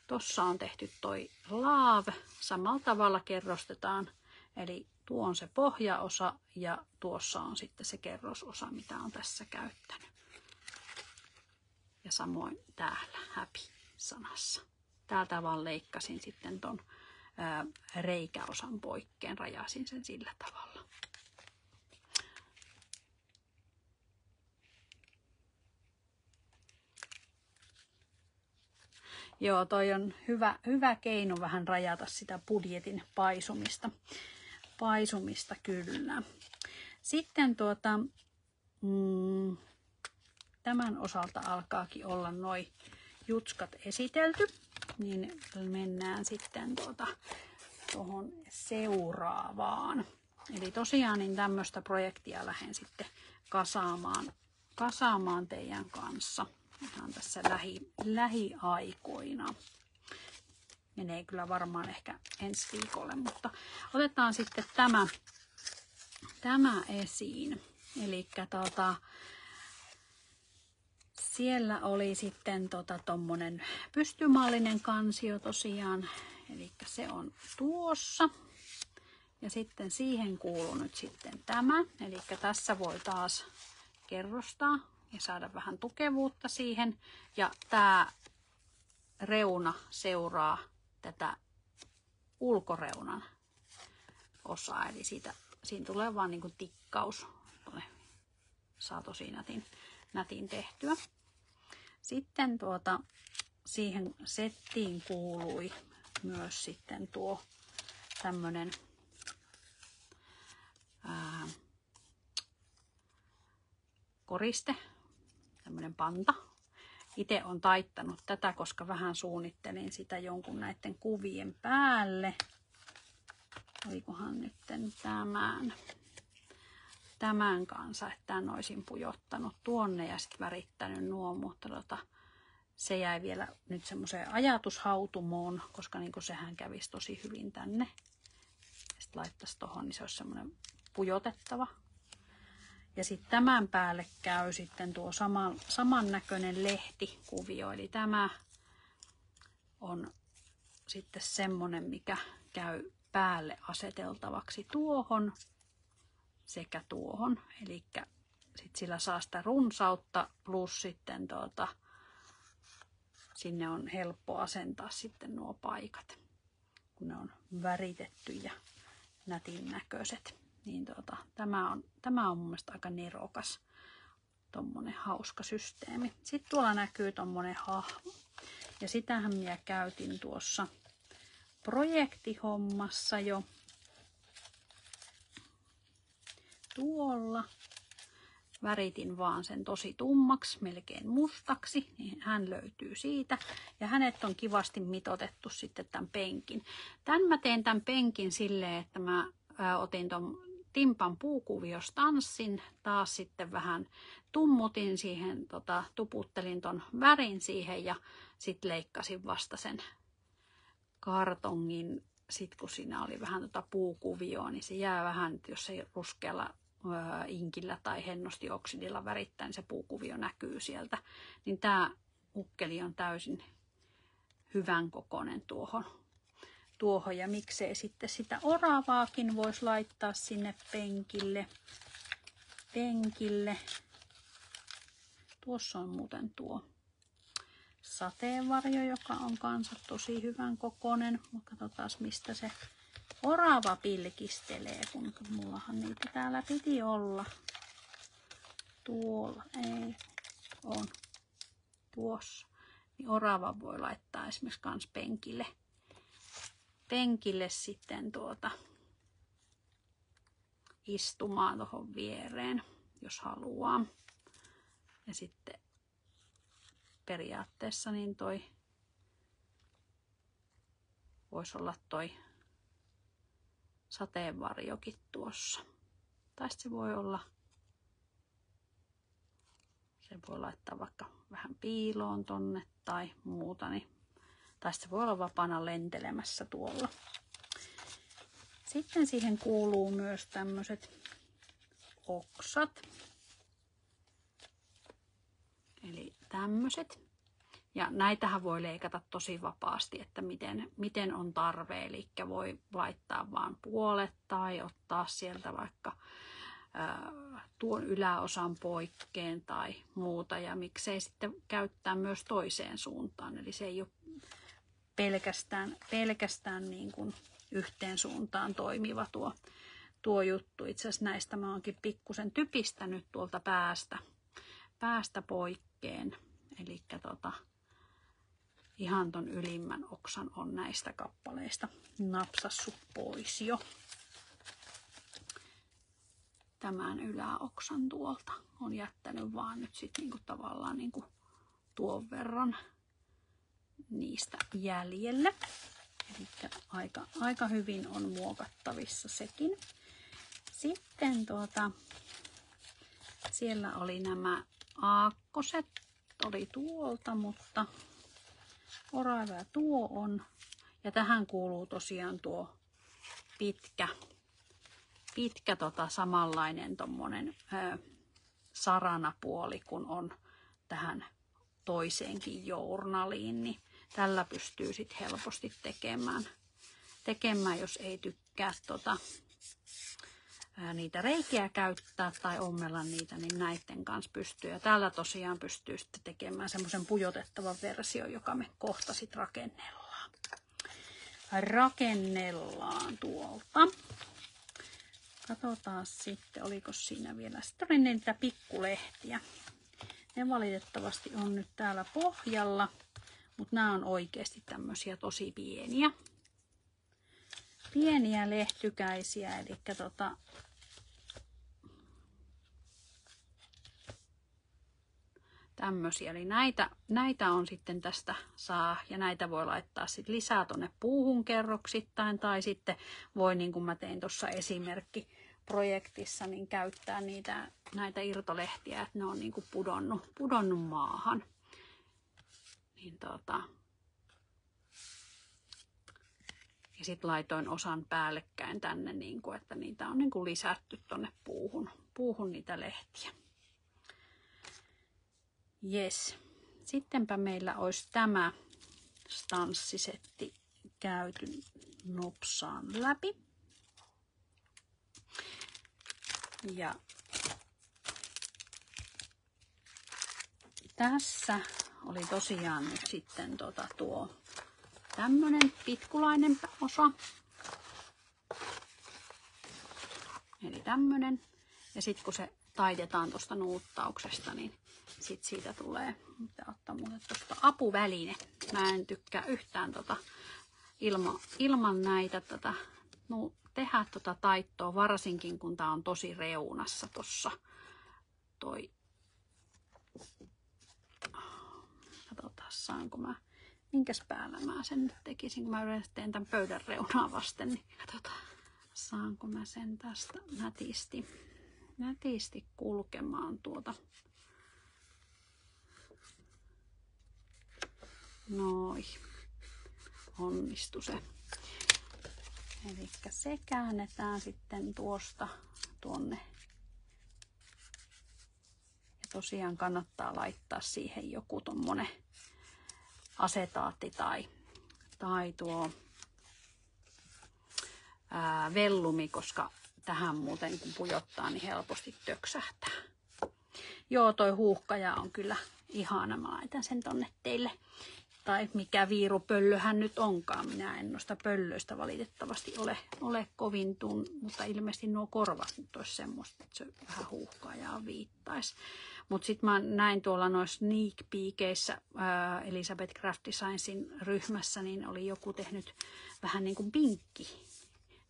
[SPEAKER 1] tossa on tehty toi love, samalla tavalla kerrostetaan. Eli tuo on se pohjaosa ja tuossa on sitten se kerrososa, mitä on tässä käyttänyt. Ja samoin täällä happy-sanassa. Täältä vaan leikkasin sitten ton reikäosan poikkeen, rajasin sen sillä tavalla. Joo, toi on hyvä keino vähän rajata sitä budjetin paisumista kyllä. Sitten tämän osalta alkaakin olla noi jutskat esitelty, niin mennään sitten tuohon seuraavaan. Eli tosiaan niin tämmöistä projektia lähden sitten kasaamaan teidän kanssa. Ihan tässä lähiaikoina. Menee kyllä varmaan ehkä ensi viikolle, mutta otetaan sitten tämä esiin. Eli siellä oli sitten tommonen pystymallinen kansio tosiaan. Eli se on tuossa. Ja sitten siihen kuuluu nyt sitten tämä. Eli tässä voi taas kerrostaa ja saada vähän tukevuutta siihen. Ja tämä reuna seuraa tätä ulkoreunan osaa. Eli siinä tulee vaan niin kuin tikkaus. Saa tosi nätin tehtyä. Sitten siihen settiin kuului myös sitten tuo tämmönen koriste, tämmönen panta. Itse on taittanut tätä, koska vähän suunnittelin sitä jonkun näiden kuvien päälle. Olikohan nyt tämän kanssa, että tämän olisin pujottanut tuonne ja sitten värittänyt nuo, mutta se jäi vielä nyt semmoiseen ajatushautumoon, koska niin sehän kävisi tosi hyvin tänne. Sitten laittaisi tohon, niin se olisi semmoinen pujotettava. Ja sitten tämän päälle käy sitten tuo samannäköinen lehtikuvio, eli tämä on sitten semmoinen, mikä käy päälle aseteltavaksi tuohon sekä tuohon. Eli sitten sillä saa sitä runsautta plus sitten sinne on helppo asentaa sitten nuo paikat, kun ne on väritetty ja nätin näköiset. Niin tämä on mun mielestä aika nerokas, tommonen hauska systeemi. Sitten tuolla näkyy tommonen hahmo. Ja sitähän minä käytin tuossa projektihommassa jo. Tuolla väritin vaan sen tosi tummaksi, melkein mustaksi, niin hän löytyy siitä. Ja hänet on kivasti mitoitettu sitten tämän penkin. Mä teen tämän penkin silleen, että mä otin ton Timpan puukuviostanssin, taas sitten vähän tummutin siihen, tuputtelin ton värin siihen ja sitten leikkasin vasta sen kartongin. Sitten kun siinä oli vähän puukuvioa, niin se jää vähän, jos ei ruskealla inkillä tai hennosti oksidilla värittää, niin se puukuvio näkyy sieltä. Niin tää ukkeli on täysin hyvän kokoinen tuohon. Ja miksei sitten sitä oravaakin voisi laittaa sinne penkille. Tuossa on muuten tuo sateenvarjo, joka on kanssa tosi hyvän kokoinen. Katsotaan, mistä se orava pilkistelee, kun mullahan niitä täällä piti olla. Tuolla ei on. Tuossa. Niin orava voi laittaa esimerkiksi kans penkille. penkille sitten istumaan tuohon viereen, jos haluaa. Ja sitten periaatteessa niin toi voisi olla toi sateenvarjokin tuossa. Tai sitten se voi laittaa vaikka vähän piiloon tonne tai muuta. Tai sitten se voi olla vapaana lentelemässä tuolla. Sitten siihen kuuluu myös tämmöiset oksat. Eli tämmöiset. Ja näitähän voi leikata tosi vapaasti, että miten on tarve. Eli voi laittaa vaan puolet tai ottaa sieltä vaikka tuon yläosan poikkeen tai muuta. Ja miksei sitten käyttää myös toiseen suuntaan. Eli se ei ole pelkästään niin kuin yhteen suuntaan toimiva tuo juttu. Itse asiassa näistä mä oonkin pikkusen typistänyt tuolta päästä poikkeen. Eli ihan ton ylimmän oksan on näistä kappaleista napsassut pois jo. Tämän yläoksan tuolta on jättänyt vaan nyt sit niinku tavallaan niinku tuon verran niistä jäljelle. Eli aika hyvin on muokattavissa sekin. Sitten siellä oli nämä aakkoset, oli tuolta, mutta oravaa tuo on. Ja tähän kuuluu tosiaan tuo pitkä samanlainen tommonen saranapuoli, kun on tähän toiseenkin journaliin, niin tällä pystyy sitten helposti tekemään, jos ei tykkää niitä reikiä käyttää tai ommella niitä, niin näiden kanssa pystyy. Ja tällä tosiaan pystyy sitten tekemään semmoisen pujotettavan version, joka me kohta sitten rakennellaan tuolta. Katsotaan sitten, oliko siinä vielä. Sitten oli niitä pikkulehtiä. Ne valitettavasti on nyt täällä pohjalla, mutta nämä on oikeasti tämmöisiä tosi pieniä. Pieniä lehtykäisiä, eli tämmöisiä. Eli näitä on sitten tästä saa, ja näitä voi laittaa sitten lisää tonne puuhun kerroksittain, tai sitten voi, niin kuin mä tein tuossa esimerkkiprojektissa, niin käyttää näitä irtolehtiä, että ne on niin kuin pudonnut maahan. Niin ja sitten laitoin osan päällekkäin tänne, niin kuin, että niitä on niin kuin lisätty tonne puuhun niitä lehtiä. Yes. Sittenpä meillä olisi tämä stanssisetti käyty nopsaan läpi. Ja tässä oli tosiaan nyt sitten tuo tämmönen pitkulainen osa. Eli tämmönen. Ja sitten kun se taitetaan tuosta nuuttauksesta, niin sitten siitä tulee, mitä ottaa muuten tuosta apuväline. Mä en tykkää yhtään ilman näitä tehdä taittoa, varsinkin kun tää on tosi reunassa tossa toi. Katsotaan, saanko mä, minkäs päällä mä sen nyt tekisin, kun mä yleensä teen tämän pöydän reunaa vasten, niin katsotaan, saanko mä sen tästä nätisti kulkemaan tuota. Noin, onnistu se. Eli se käännetään sitten tuosta tuonne. Ja tosiaan kannattaa laittaa siihen joku tommonen asetaatti tai tuo vellumi, koska tähän muuten kun pujottaa, niin helposti töksähtää. Joo, toi huuhkaja on kyllä ihana. Mä laitan sen tonne teille tai mikä viirupöllöhän nyt onkaan. Minä en noista pöllöistä valitettavasti ole kovin mutta ilmeisesti nuo korvat nyt olisi semmoista, että se vähän huuhkajaa viittaisi. Mutta sitten mä näin tuolla noissa sneak peekeissä Elizabeth Craft Designsin ryhmässä, niin oli joku tehnyt vähän niin kuin pinkki,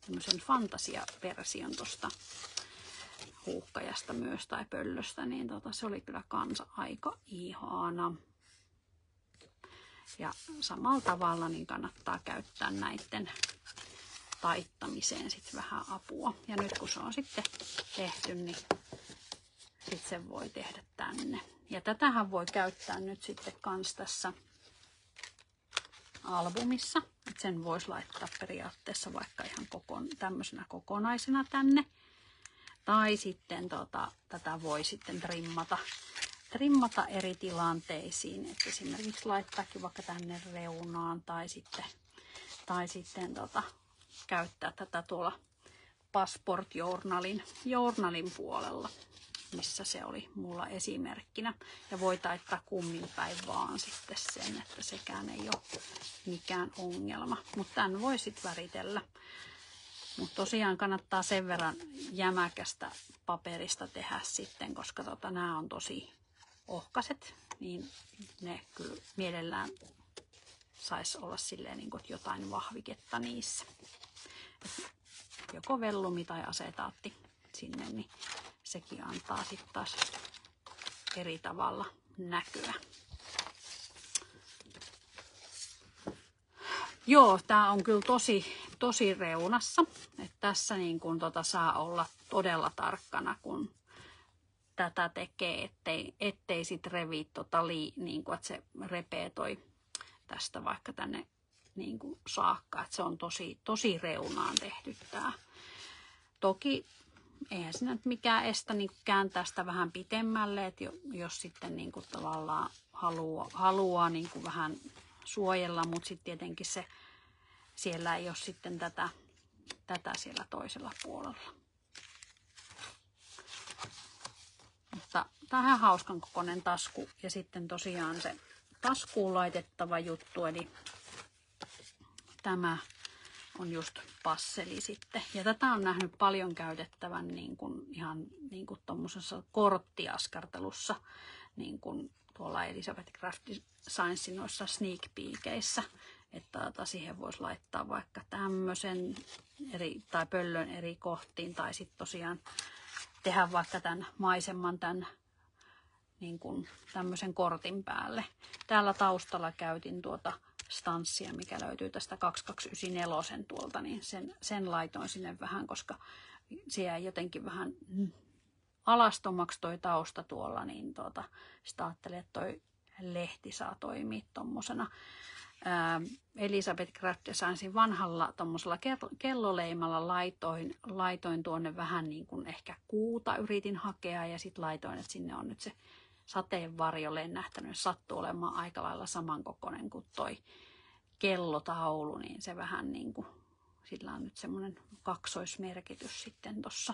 [SPEAKER 1] tämmöisen fantasiaversion tuosta huuhkajasta myös tai pöllöstä, niin se oli kyllä kanssa aika ihana. Ja samalla tavalla niin kannattaa käyttää näiden taittamiseen sitten vähän apua. Ja nyt kun se on sitten tehty, niin sitten sen voi tehdä tänne. Ja tätähän voi käyttää nyt sitten kans tässä albumissa. Et sen voisi laittaa periaatteessa vaikka ihan tämmöisenä kokonaisena tänne. Tai sitten tätä voi sitten trimmata eri tilanteisiin, että esimerkiksi laittaakin vaikka tänne reunaan tai sitten käyttää tätä tuolla Passport Journalin puolella, missä se oli mulla esimerkkinä. Ja voi taittaa kummin päin vaan sitten sen, että sekään ei ole mikään ongelma. Mutta tämän voi sitten väritellä. Mutta tosiaan kannattaa sen verran jämäkästä paperista tehdä sitten, koska nämä on tosi ohkaset, niin ne kyllä mielellään saisi olla silleen, niin kuin, että jotain vahviketta niissä. Joko vellumi tai asetaatti sinne, niin sekin antaa sitten taas eri tavalla näkyä. Joo, tää on kyllä tosi reunassa. Et tässä niin kun saa olla todella tarkkana, kun tätä tekee, ettei sit revi niin kun, että se repee tästä vaikka tänne niin kun saakka. Et se on tosi reunaan tehty tää. Toki eihän siinä nyt mikään estä niin kääntää sitä vähän pitemmälle, että jos sitten niin kun tavallaan haluaa niin kun vähän suojella, mutta sitten tietenkin siellä ei ole sitten tätä siellä toisella puolella. Mutta tämä on ihan hauskan kokoinen tasku ja sitten tosiaan se taskuun laitettava juttu, eli tämä on just passeli sitten. Ja tätä on nähnyt paljon käytettävän niin kuin ihan niin kuin tommosessa korttiaskartelussa, niin kuin tuolla Elizabeth Craft Designsin noissa sneak peekeissä, että siihen voisi laittaa vaikka tämmöisen tai pöllön eri kohtiin, tai sitten tosiaan tehdä vaikka tämän maiseman niin kuin tämmöisen kortin päälle. Täällä taustalla käytin tuota stanssia, mikä löytyy tästä 2294 tuolta, niin sen laitoin sinne vähän, koska siellä jotenkin vähän alastomaksi toi tausta tuolla, niin sitä ajattelin, että toi lehti saa toimia tommosena. Elizabeth Craft Designsin vanhalla tommosella kelloleimalla laitoin tuonne vähän niin kuin ehkä kuuta yritin hakea ja sitten laitoin, että sinne on nyt se sateenvarjo lennähtänyt. Sattuu olemaan aika lailla samankokoinen kuin toi kellotaulu, niin se vähän niin kuin, sillä on nyt semmoinen kaksoismerkitys sitten tossa.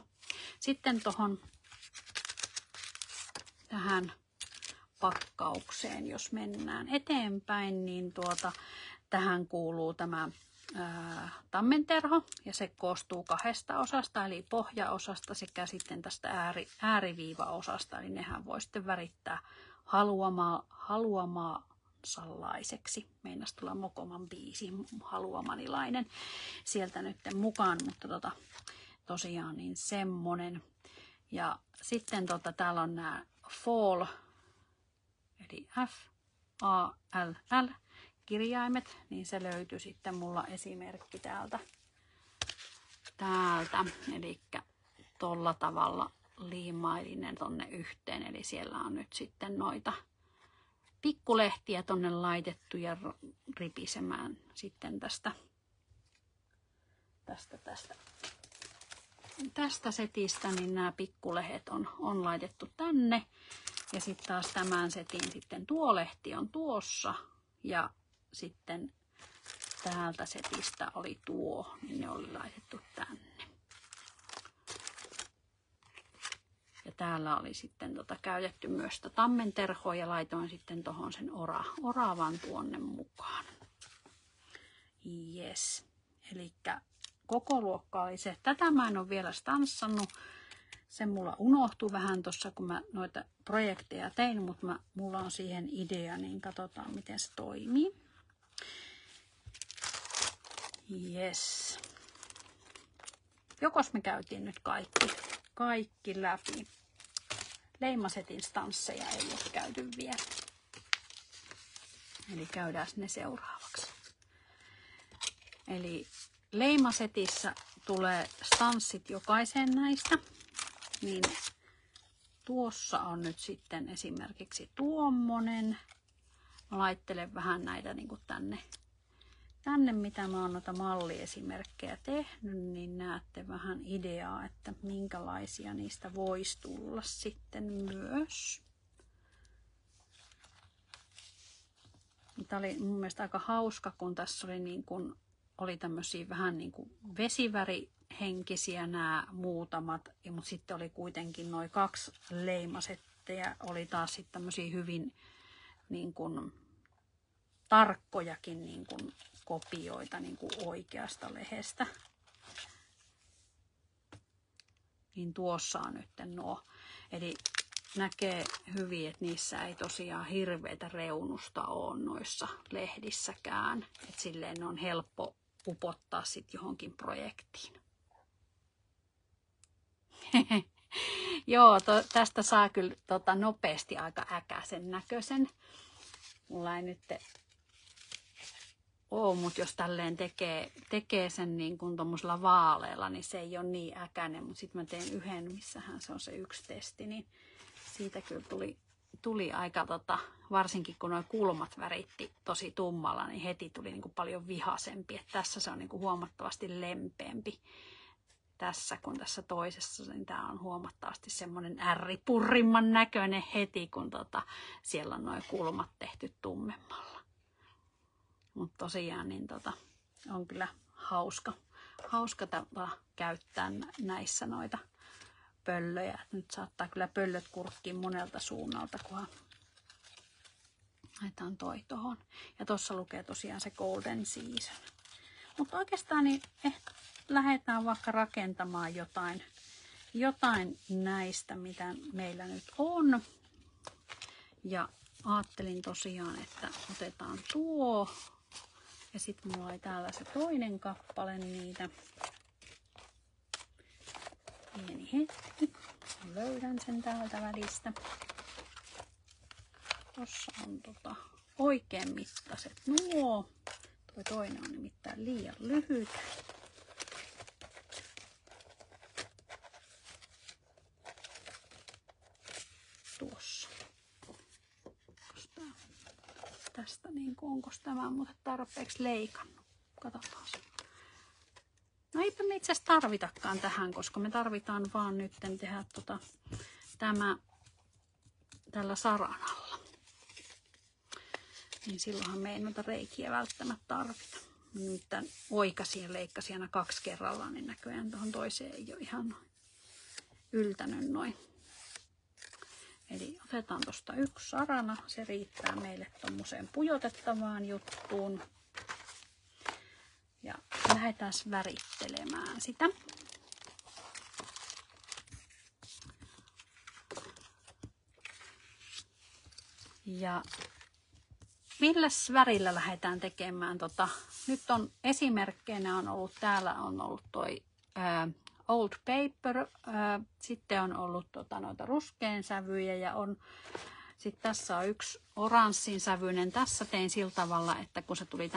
[SPEAKER 1] Sitten tähän pakkaukseen, jos mennään eteenpäin, niin tähän kuuluu tämä tammenterho ja se koostuu 2 osasta, eli pohjaosasta sekä sitten tästä ääriviivaosasta, eli nehän voi sitten värittää haluamaansallaiseksi. Meinas tulla Mokoman biisi, haluamanilainen sieltä nyt mukaan, mutta tosiaan niin semmonen. Ja sitten täällä on nämä fall, eli F-A-L-L kirjaimet, niin se löytyi sitten mulla esimerkki täältä. Eli tolla tavalla liimailin ne tonne yhteen, eli siellä on nyt sitten noita pikkulehtiä tonne laitettu ja ripisemään sitten tästä setistä, niin nämä pikkulehet on laitettu tänne. Ja sitten taas tämän setin sitten tuo lehti on tuossa ja sitten täältä setistä oli tuo, niin ne oli laitettu tänne. Ja täällä oli sitten käytetty myös tammenterhoa ja laitoin sitten tuohon sen oravan tuonne mukaan. Yes. Elikkä koko luokka oli se. Tätä mä en ole vielä stanssannut. Se mulla unohtui vähän tuossa, kun mä noita projekteja tein, mutta mulla on siihen idea, niin katsotaan miten se toimii. Yes. Jokos me käytiin nyt kaikki läpi. Leimasetin stansseja ei ole käyty vielä. Eli käydään ne seuraavaksi. Eli leimasetissä tulee stanssit jokaiseen näistä. Niin tuossa on nyt sitten esimerkiksi tuommonen. Mä laittelen vähän näitä niin kuin tänne, mitä mä oon noita malliesimerkkejä tehnyt, niin näette vähän ideaa, että minkälaisia niistä voisi tulla sitten myös. Tämä oli mun mielestä aika hauska, kun tässä oli, niin kuin, oli tämmöisiä vähän niin kuin vesivärihenkisiä nämä muutamat, mutta sitten oli kuitenkin noin 2 leimasetteja, oli taas sitten tämmöisiä hyvin niin kuin tarkkojakin niin kuin kopioita niin kuin oikeasta lehdestä. Niin tuossa on nyt nuo. Eli näkee hyvin, että niissä ei tosiaan hirveätä reunusta ole noissa lehdissäkään. Että silleen ne on helppo upottaa sitten johonkin projektiin. Joo, tästä saa kyllä nopeasti aika äkäisen näköisen. Mulla ei nyt ole, mutta jos tälleen tekee sen niin kuin tommosella vaaleella, niin se ei ole niin äkäinen. Mutta sitten mä teen yhden, missähän se on se yksi testi, niin siitä kyllä tuli aika, varsinkin kun nuo kulmat väritti tosi tummalla, niin heti tuli niin kuin paljon vihaisempi. Et tässä se on niin kuin huomattavasti lempeämpi. Tässä kun tässä toisessa, niin tämä on huomattavasti semmoinen ärripurrimman näköinen heti, kun siellä on nuo kulmat tehty tummemmalla. Mutta tosiaan niin on kyllä hauska käyttää näissä noita pöllöjä. Nyt saattaa kyllä pöllöt kurkkiin monelta suunnalta, kunhan laitetaan toi tohon. Ja tuossa lukee tosiaan se Golden Season. Mutta oikeastaan niin lähdetään vaikka rakentamaan jotain näistä, mitä meillä nyt on. Ja ajattelin tosiaan, että otetaan tuo. Ja sitten mulla oli täällä se toinen kappale niitä. Pieni hetki. Löydän sen täältä välistä. Tuossa on oikein mittaiset nuo. Tuo toinen on nimittäin liian lyhyt. Tuossa. Tästä niin kuin, onko tämä muuten tarpeeksi leikannut? Katsotaan. No eipä me itse asiassa tarvitakaan tähän, koska me tarvitaan vaan nyt tehdä tämä tällä saranalla. Niin silloinhan me ei noita reikiä välttämättä tarvita. Nimittäin oikasin ja leikkasin aina 2 kerrallaan, niin näköjään tuohon toiseen ei ole ihan yltänyt noin. Eli otetaan tuosta 1 sarana, se riittää meille tommoseen pujotettavaan juttuun. Ja lähdetään värittelemään sitä. Ja milläs värillä lähdetään tekemään nyt on esimerkkeinä täällä on ollut toi Old Paper, sitten on ollut noita ruskean sävyjä ja sitten tässä on 1 oranssin sävyinen. Tässä tein sillä tavalla, että kun se tuli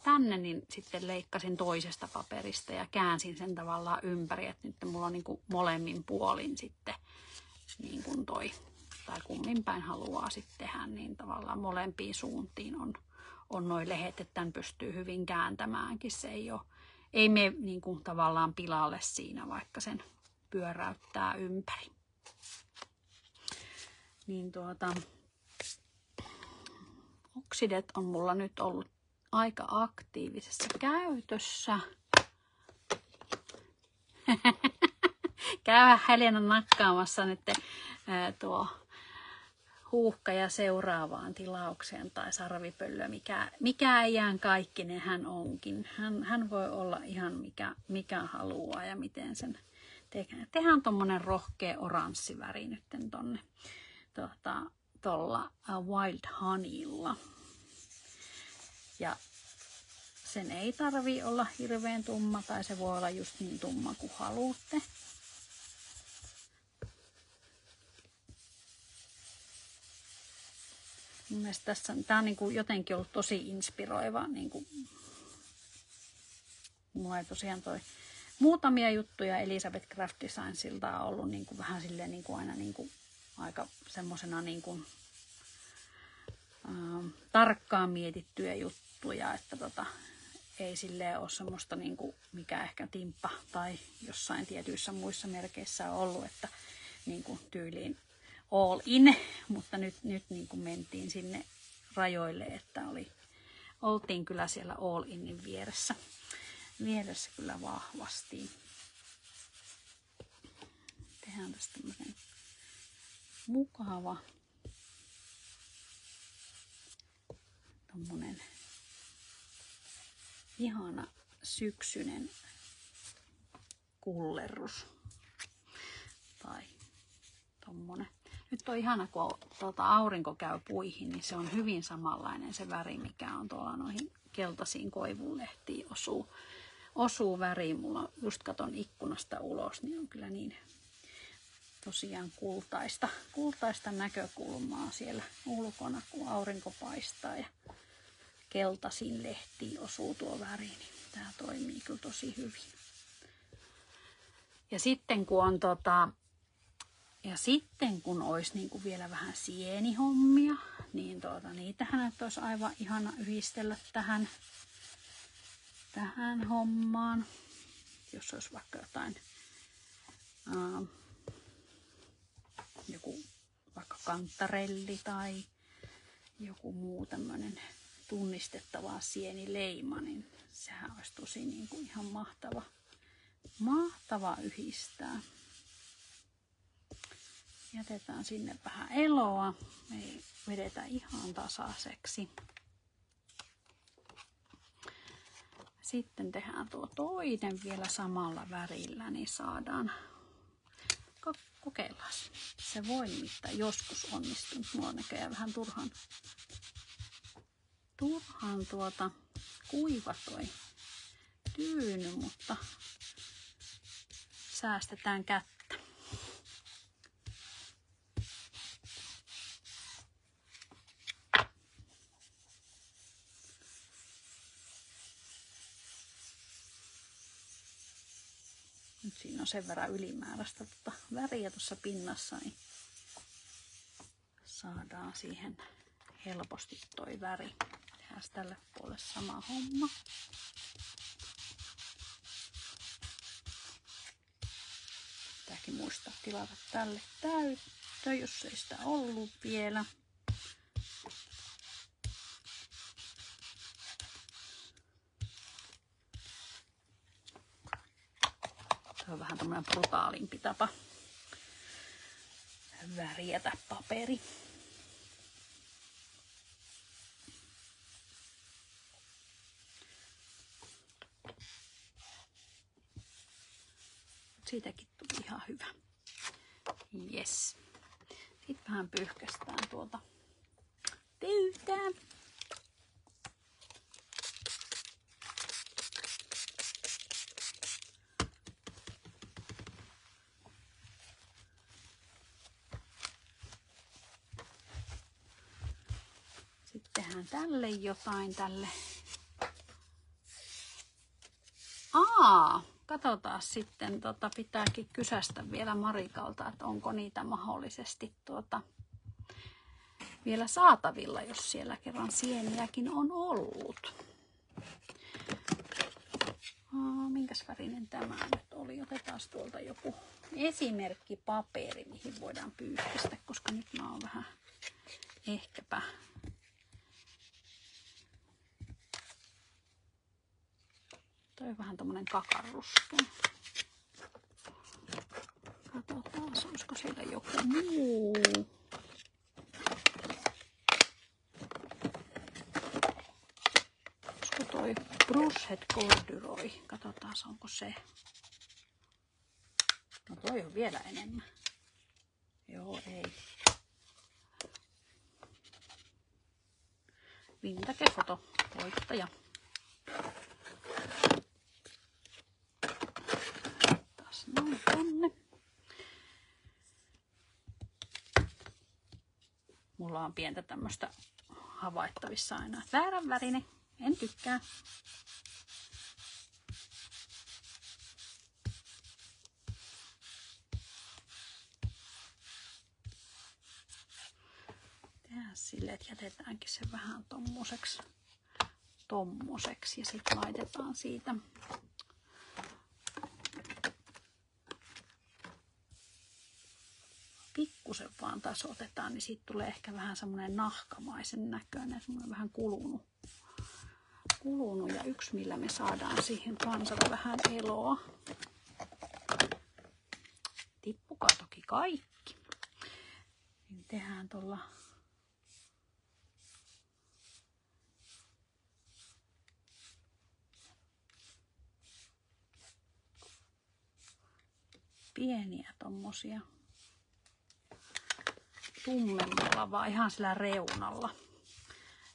[SPEAKER 1] tänne, niin sitten leikkasin toisesta paperista ja käänsin sen tavallaan ympäri, että nyt mulla on niin kuin molemmin puolin sitten niin kuin toi, tai kummin päin haluaa sitten tehdä, niin tavallaan molempiin suuntiin on noi lehet, että tämän pystyy hyvin kääntämäänkin. Se ei mene niin kuin tavallaan pilalle siinä, vaikka sen pyöräyttää ympäri. Niin Oksidet on mulla nyt ollut aika aktiivisessa käytössä. käydä Helena nakkaamassa nyt tuo huuhka ja seuraavaan tilaukseen tai sarvipöllö, mikä iän kaikkinen hän onkin. Hän voi olla ihan mikä haluaa ja miten sen tehdään. Tehdään tommonen rohkea oranssiväri nyt tonne tuolla Wild Honeylla. Ja sen ei tarvii olla hirveän tumma tai se voi olla just niin tumma kuin haluatte. Mun mielestä tässä tää on niinku jotenkin ollut tosi inspiroiva. Niinku, mulla ei tosiaan muutamia juttuja Elisabeth Craft Designsilta on ollut niinku vähän silleen niinku aina niinku aika semmosena niinku, tarkkaan mietittyjä juttuja, että ei silleen ole semmoista niinku, mikä ehkä timppa tai jossain tietyissä muissa merkeissä on ollut, että niinku tyyliin all in, mutta nyt niin kuin mentiin sinne rajoille, että oltiin kyllä siellä all inin vieressä kyllä vahvasti. Tehdään tästä tämmöinen mukava tommonen ihana syksyinen kullerrus tai tommonen. Nyt on ihana, kun aurinko käy puihin, niin se on hyvin samanlainen se väri, mikä on tuolla noihin keltaisiin koivunlehtiin osuu väriin. Mulla just katon ikkunasta ulos, niin on kyllä niin tosiaan kultaista näkökulmaa siellä ulkona, kun aurinko paistaa ja keltaisiin lehtiin osuu tuo väri, niin tää toimii kyllä tosi hyvin. Ja sitten kun on kun olisi niinku vielä vähän sienihommia, niin niitähän olisi aivan ihana yhdistellä tähän hommaan. Jos olisi vaikka jotain, joku vaikka kantarelli tai joku muu tämmöinen tunnistettava sienileima, niin sehän olisi tosi niinku ihan mahtava yhdistää. Jätetään sinne vähän eloa, ei vedetä ihan tasaiseksi. Sitten tehdään tuo toinen vielä samalla värillä, niin saadaan, kokeillaan. Se voi nimittäin joskus onnistua. Mulla on näköjään vähän turhaan kuiva toi tyyny, mutta säästetään kättä. Nyt siinä on sen verran ylimääräistä väriä tuossa pinnassa, niin saadaan siihen helposti toi väri. Tehdään tälle puolelle sama homma. Pitääkin muistaa tilata tälle täyttö, jos ei sitä ollut vielä. Se on vähän tämmöinen brutaalimpi tapa värjätä paperi. Siitäkin tuli ihan hyvä. Yes. Sitten vähän pyyhkästään tuolta pöytää. Sitten tehdään tälle jotain tälle. Katsotaan sitten, pitääkin kysästä vielä Marikalta, että onko niitä mahdollisesti vielä saatavilla, jos siellä kerran sieniäkin on ollut. Minkäs värinen tämä nyt oli? Otetaan tuolta joku esimerkkipaperi, mihin voidaan pyyhkäistä, koska nyt mä oon vähän ehkäpä toi on vähän tommonen kakarruskea. Katsotaan, olisiko siellä joku muu. Olisiko toi Brushhead Corduroy? Katsotaan, onko se. No toi on vielä enemmän. Joo, ei. Vintage-foto, voittaja. Taas noin tonne. Mulla on pientä tämmöstä havaittavissa aina. Väärän värinen, en tykkää. Tehdään silleen, että jätetäänkin se vähän tommoseksi ja sitten laitetaan siitä pikkusen vaan tasoitetaan, niin siitä tulee ehkä vähän semmoinen nahkamaisen näköinen, semmoinen vähän kulunut. Ja yksi millä me saadaan siihen kansalle vähän eloa. Tippukaa toki kaikki. Niin tehdään tuolla pieniä tommosia tummemmalla, vaan ihan sillä reunalla.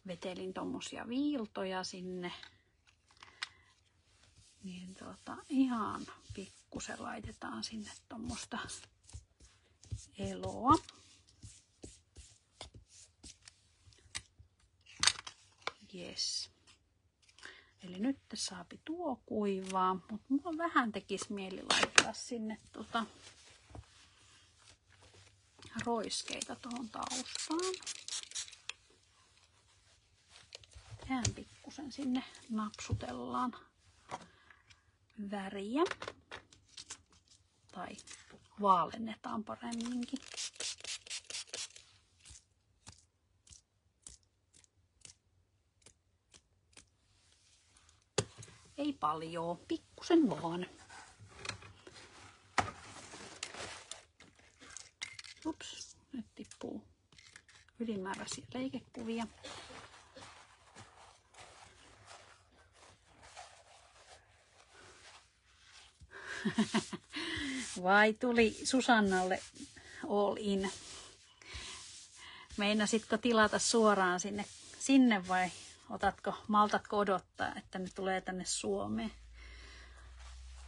[SPEAKER 1] Vetelin tommosia viiltoja sinne. Niin ihan pikkusen laitetaan sinne tommosta eloa. Yes. Eli nyt saapi tuo kuivaa, mutta mulla vähän tekisi mieli laittaa sinne roiskeita tuohon taustaan. Tehdään pikkusen sinne, napsutellaan väriä. Tai vaalennetaan paremminkin. Ei paljon, pikkusen vaan. Ups, nyt tippuu ylimääräisiä leikekuvia. Vai tuli Susannalle all in? Meinasitko tilata suoraan sinne vai maltatko odottaa, että ne tulee tänne Suomeen?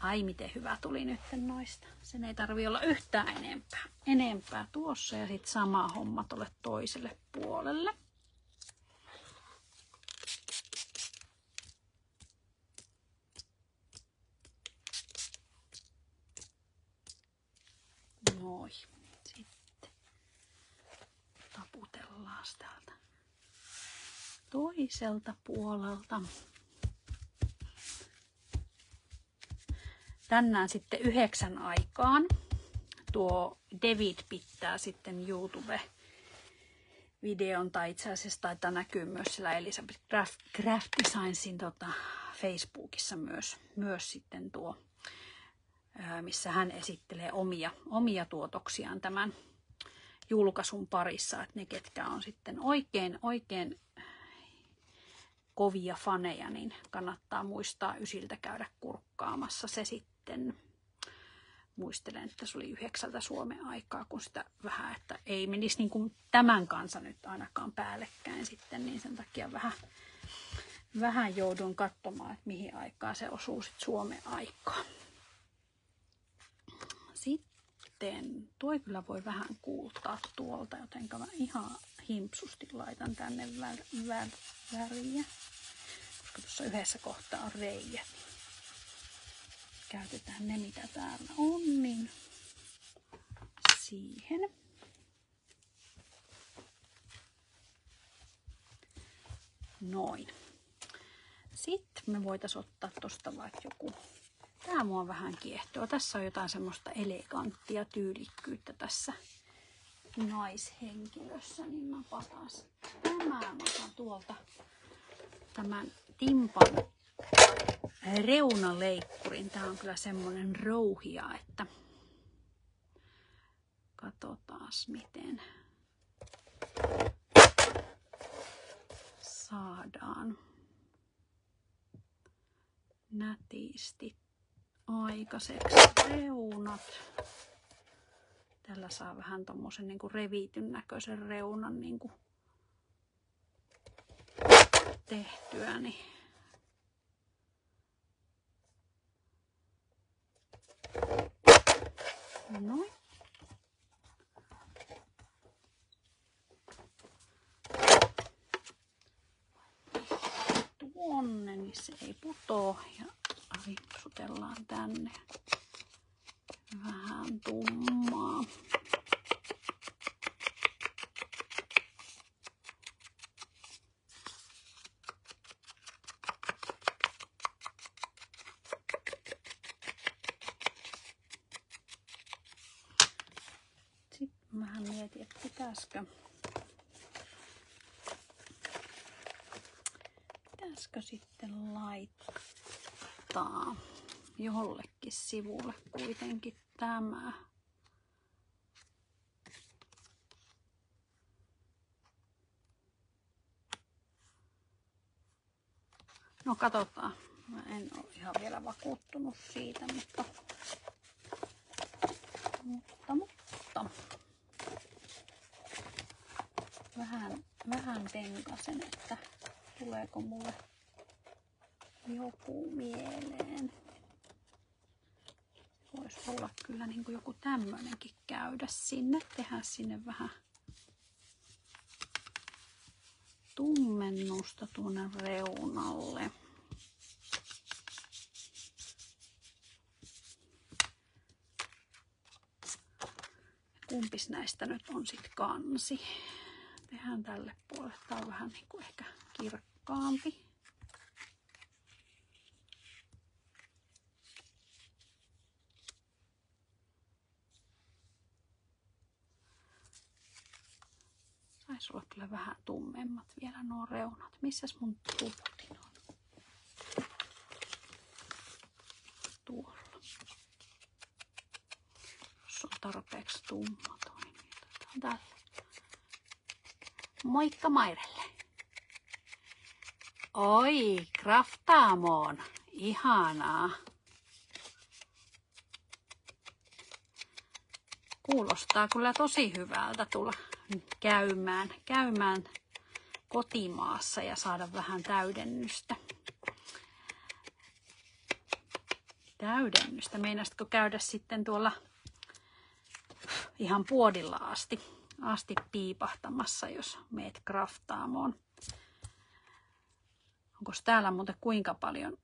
[SPEAKER 1] Ai miten hyvä tuli nyt noista. Sen ei tarvi olla yhtään enempää tuossa ja sitten sama homma tuolle toiselle puolelle. Noin. Sitten taputellaan täältä toiselta puolelta. Tänään sitten 9 aikaan tuo David pitää sitten YouTube-videon, tai itse asiassa taitaa näkyä myös sillä Elisabeth Craft Designsin Facebookissa myös sitten tuo, missä hän esittelee omia tuotoksiaan tämän julkaisun parissa, että ne ketkä on sitten oikein kovia faneja, niin kannattaa muistaa Ysiltä käydä kurkkaamassa se sitten. Muistelen, että se oli 9 Suomen aikaa, kun sitä vähän, että ei menisi niin kuin tämän kanssa nyt ainakaan päällekkäin sitten, niin sen takia vähän joudun katsomaan, että mihin aikaan se osuu sitten Suomen aikaan. Sitten toi kyllä voi vähän kuultaa tuolta, jotenka mä ihan himpsusti laitan tänne väriä. Koska tuossa yhdessä kohtaa on reijät. Käytetään ne mitä täällä on, niin siihen. Noin. Sitten me voitaisiin ottaa tosta vaikka joku. Tää mua vähän kiehtoo. Tässä on jotain semmoista eleganttia tyylikkyyttä tässä naishenkilössä, niin napataan tämä. Mä otan tuolta tämän Timpan reunaleikkurin. Tää on kyllä semmonen rouhia, että Katsotaas miten saadaan nätisti aikaiseksi reunat. Tällä saa vähän tommosen niinku revityn näköisen reunan niinku tehtyä. Niin noin. Tuonne, niin se ei putoo. Ja ripsutellaan tänne vähän tummaa. Sitten vähän mietin, että pitäisikö sitten laittaa jollekin sivulle kuitenkin tämä. No katsotaan. Mä en ole ihan vielä vakuuttunut siitä, mutta vähän tenkasen, että tuleeko mulle joku mieleen. Voisi olla kyllä niin kuin joku tämmönenkin käydä sinne, tehdä sinne vähän tummennusta tuonne reunalle. Kumpis näistä nyt on sit kansi? Tehdään tälle puolelle. Tää on vähän niin kuin ehkä kirkkaampi. Saisi olla kyllä vähän tummemmat vielä nuo reunat. Missäs mun tuputin on? Tuolla. Jos on tarpeeksi tumma toi, niin otetaan tällä. Moikka Mairelle! Oi, Kraftaamoon! Ihanaa! Kuulostaa kyllä tosi hyvältä tulla käymään kotimaassa ja saada vähän täydennystä. Meinaisitko käydä sitten tuolla ihan puodilla asti piipahtamassa, jos meet Kraftaamoon? Onko täällä muuten kuinka paljon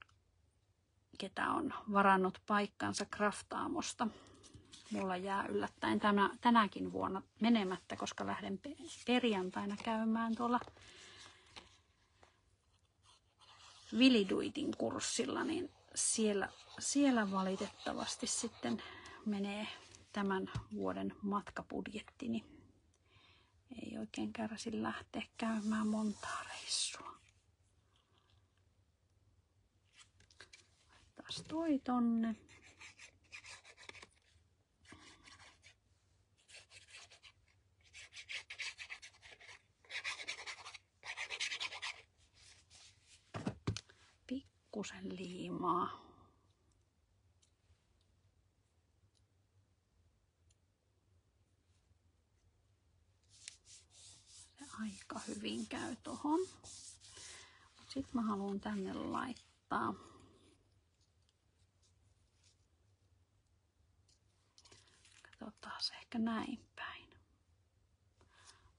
[SPEAKER 1] ketä on varannut paikkansa Kraftaamosta? Mulla jää yllättäen tänäkin vuonna menemättä, koska lähden perjantaina käymään tuolla Viliduitin kurssilla, niin siellä valitettavasti sitten menee tämän vuoden matkabudjetti, niin ei oikein kärsi lähteä käymään montaa reissua. Taas toi tonne. Pikkusen liimaa. Se aika hyvin käy tohon. Sitten mä haluan tänne laittaa katsotaan se ehkä näin päin.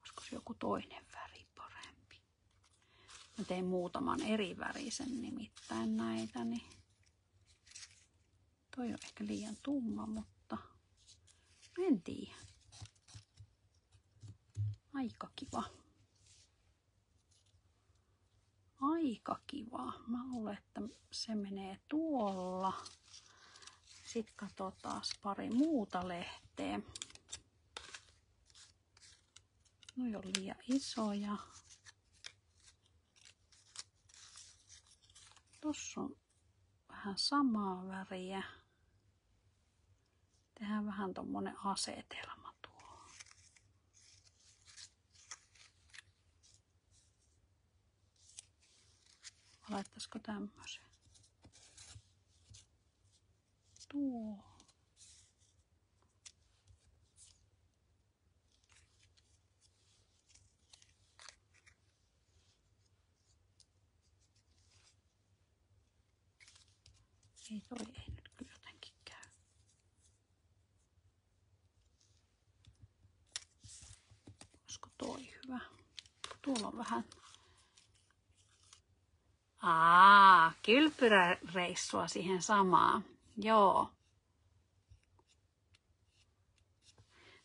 [SPEAKER 1] Olisiko joku toinen väri parempi? Mä tein muutaman eri värisen nimittäin näitä, niin toi on ehkä liian tumma, mutta en tiedä. Aika kiva. Aika kiva. Mä luulen, että se menee tuolla. Sitten katsotaan pari muuta lehteä. No on liian isoja. Tuossa on vähän samaa väriä. Tehdään vähän tommonen asetelma tuohon. Laittaisiko tämmöisen? Tuo. Ei toi ei nyt kyllä jotenkin käy. Olisiko toi hyvä? Tuolla on vähän. Kylpyräreissua siihen samaan. Joo.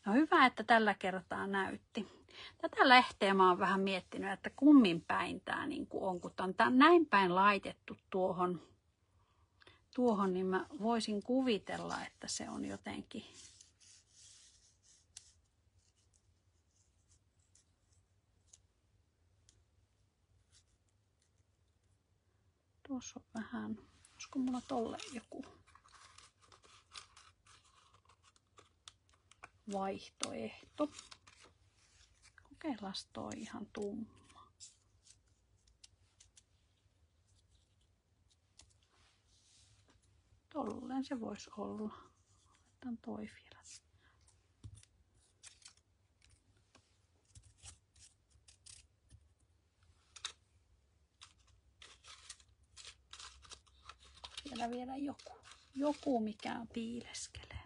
[SPEAKER 1] No hyvä, että tällä kertaa näytti. Tätä lehteä mä oon vähän miettinyt, että kummin päin tää niin on, kun on näin päin laitettu tuohon, niin mä voisin kuvitella, että se on jotenkin tuossa on vähän, olisiko mulla tolle joku vaihtoehto. Kokeillaan toi ihan tumma. Tolleen se voisi olla. Laitan toi vielä. Vielä joku mikä piileskelee.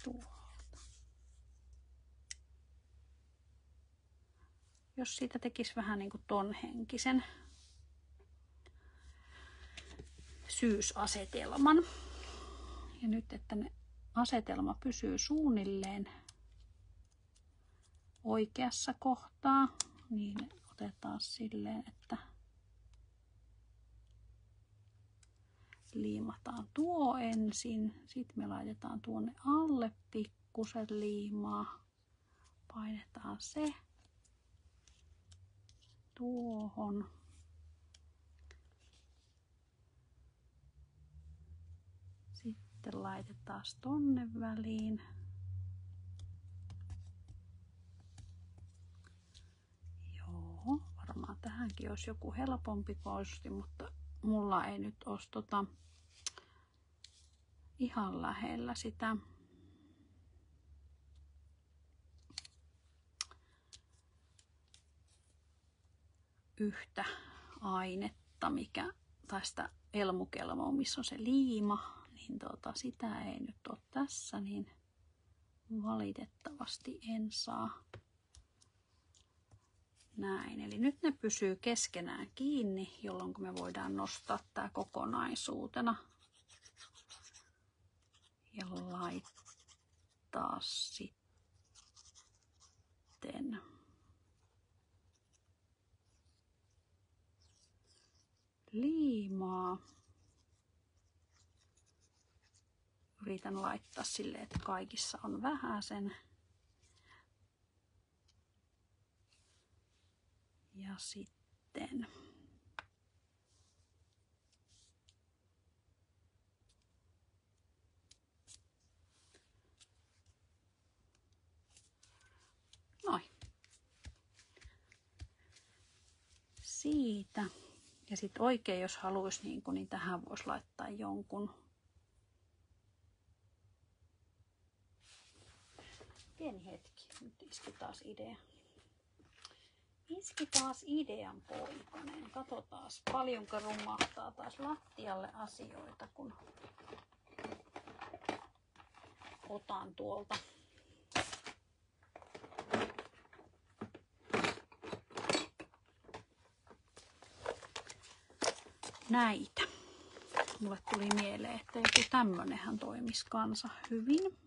[SPEAKER 1] Tuolta. Jos siitä tekisi vähän niin kuin ton henkisen syysasetelman. Ja nyt, että ne asetelma pysyy suunnilleen oikeassa kohtaa, niin otetaan silleen, että liimataan tuo ensin. Sitten me laitetaan tuonne alle pikkusen liimaa. Painetaan se tuohon. Sitten laitetaan tonne väliin. Joo, varmaan tähänkin olisi joku helpompi konsti, mutta mulla ei nyt ole ihan lähellä sitä yhtä ainetta, mikä tästä elmukelmoa, missä on se liima, niin sitä ei nyt ole tässä, niin valitettavasti en saa. Näin, eli nyt ne pysyy keskenään kiinni, jolloin me voidaan nostaa tämä kokonaisuutena ja laittaa sitten liimaa. Yritän laittaa silleen, että kaikissa on vähäsen. Ja sitten noin. Siitä. Ja sitten oikein, jos haluaisi, niin tähän voisi laittaa jonkun. Pieni hetki, nyt iski taas idea. Iski taas idean poikanen. Katsotaan paljonko rumahtaa taas lattialle asioita, kun otan tuolta näitä. Mulle tuli mieleen, että joku tämmönenhän toimisi kanssa hyvin.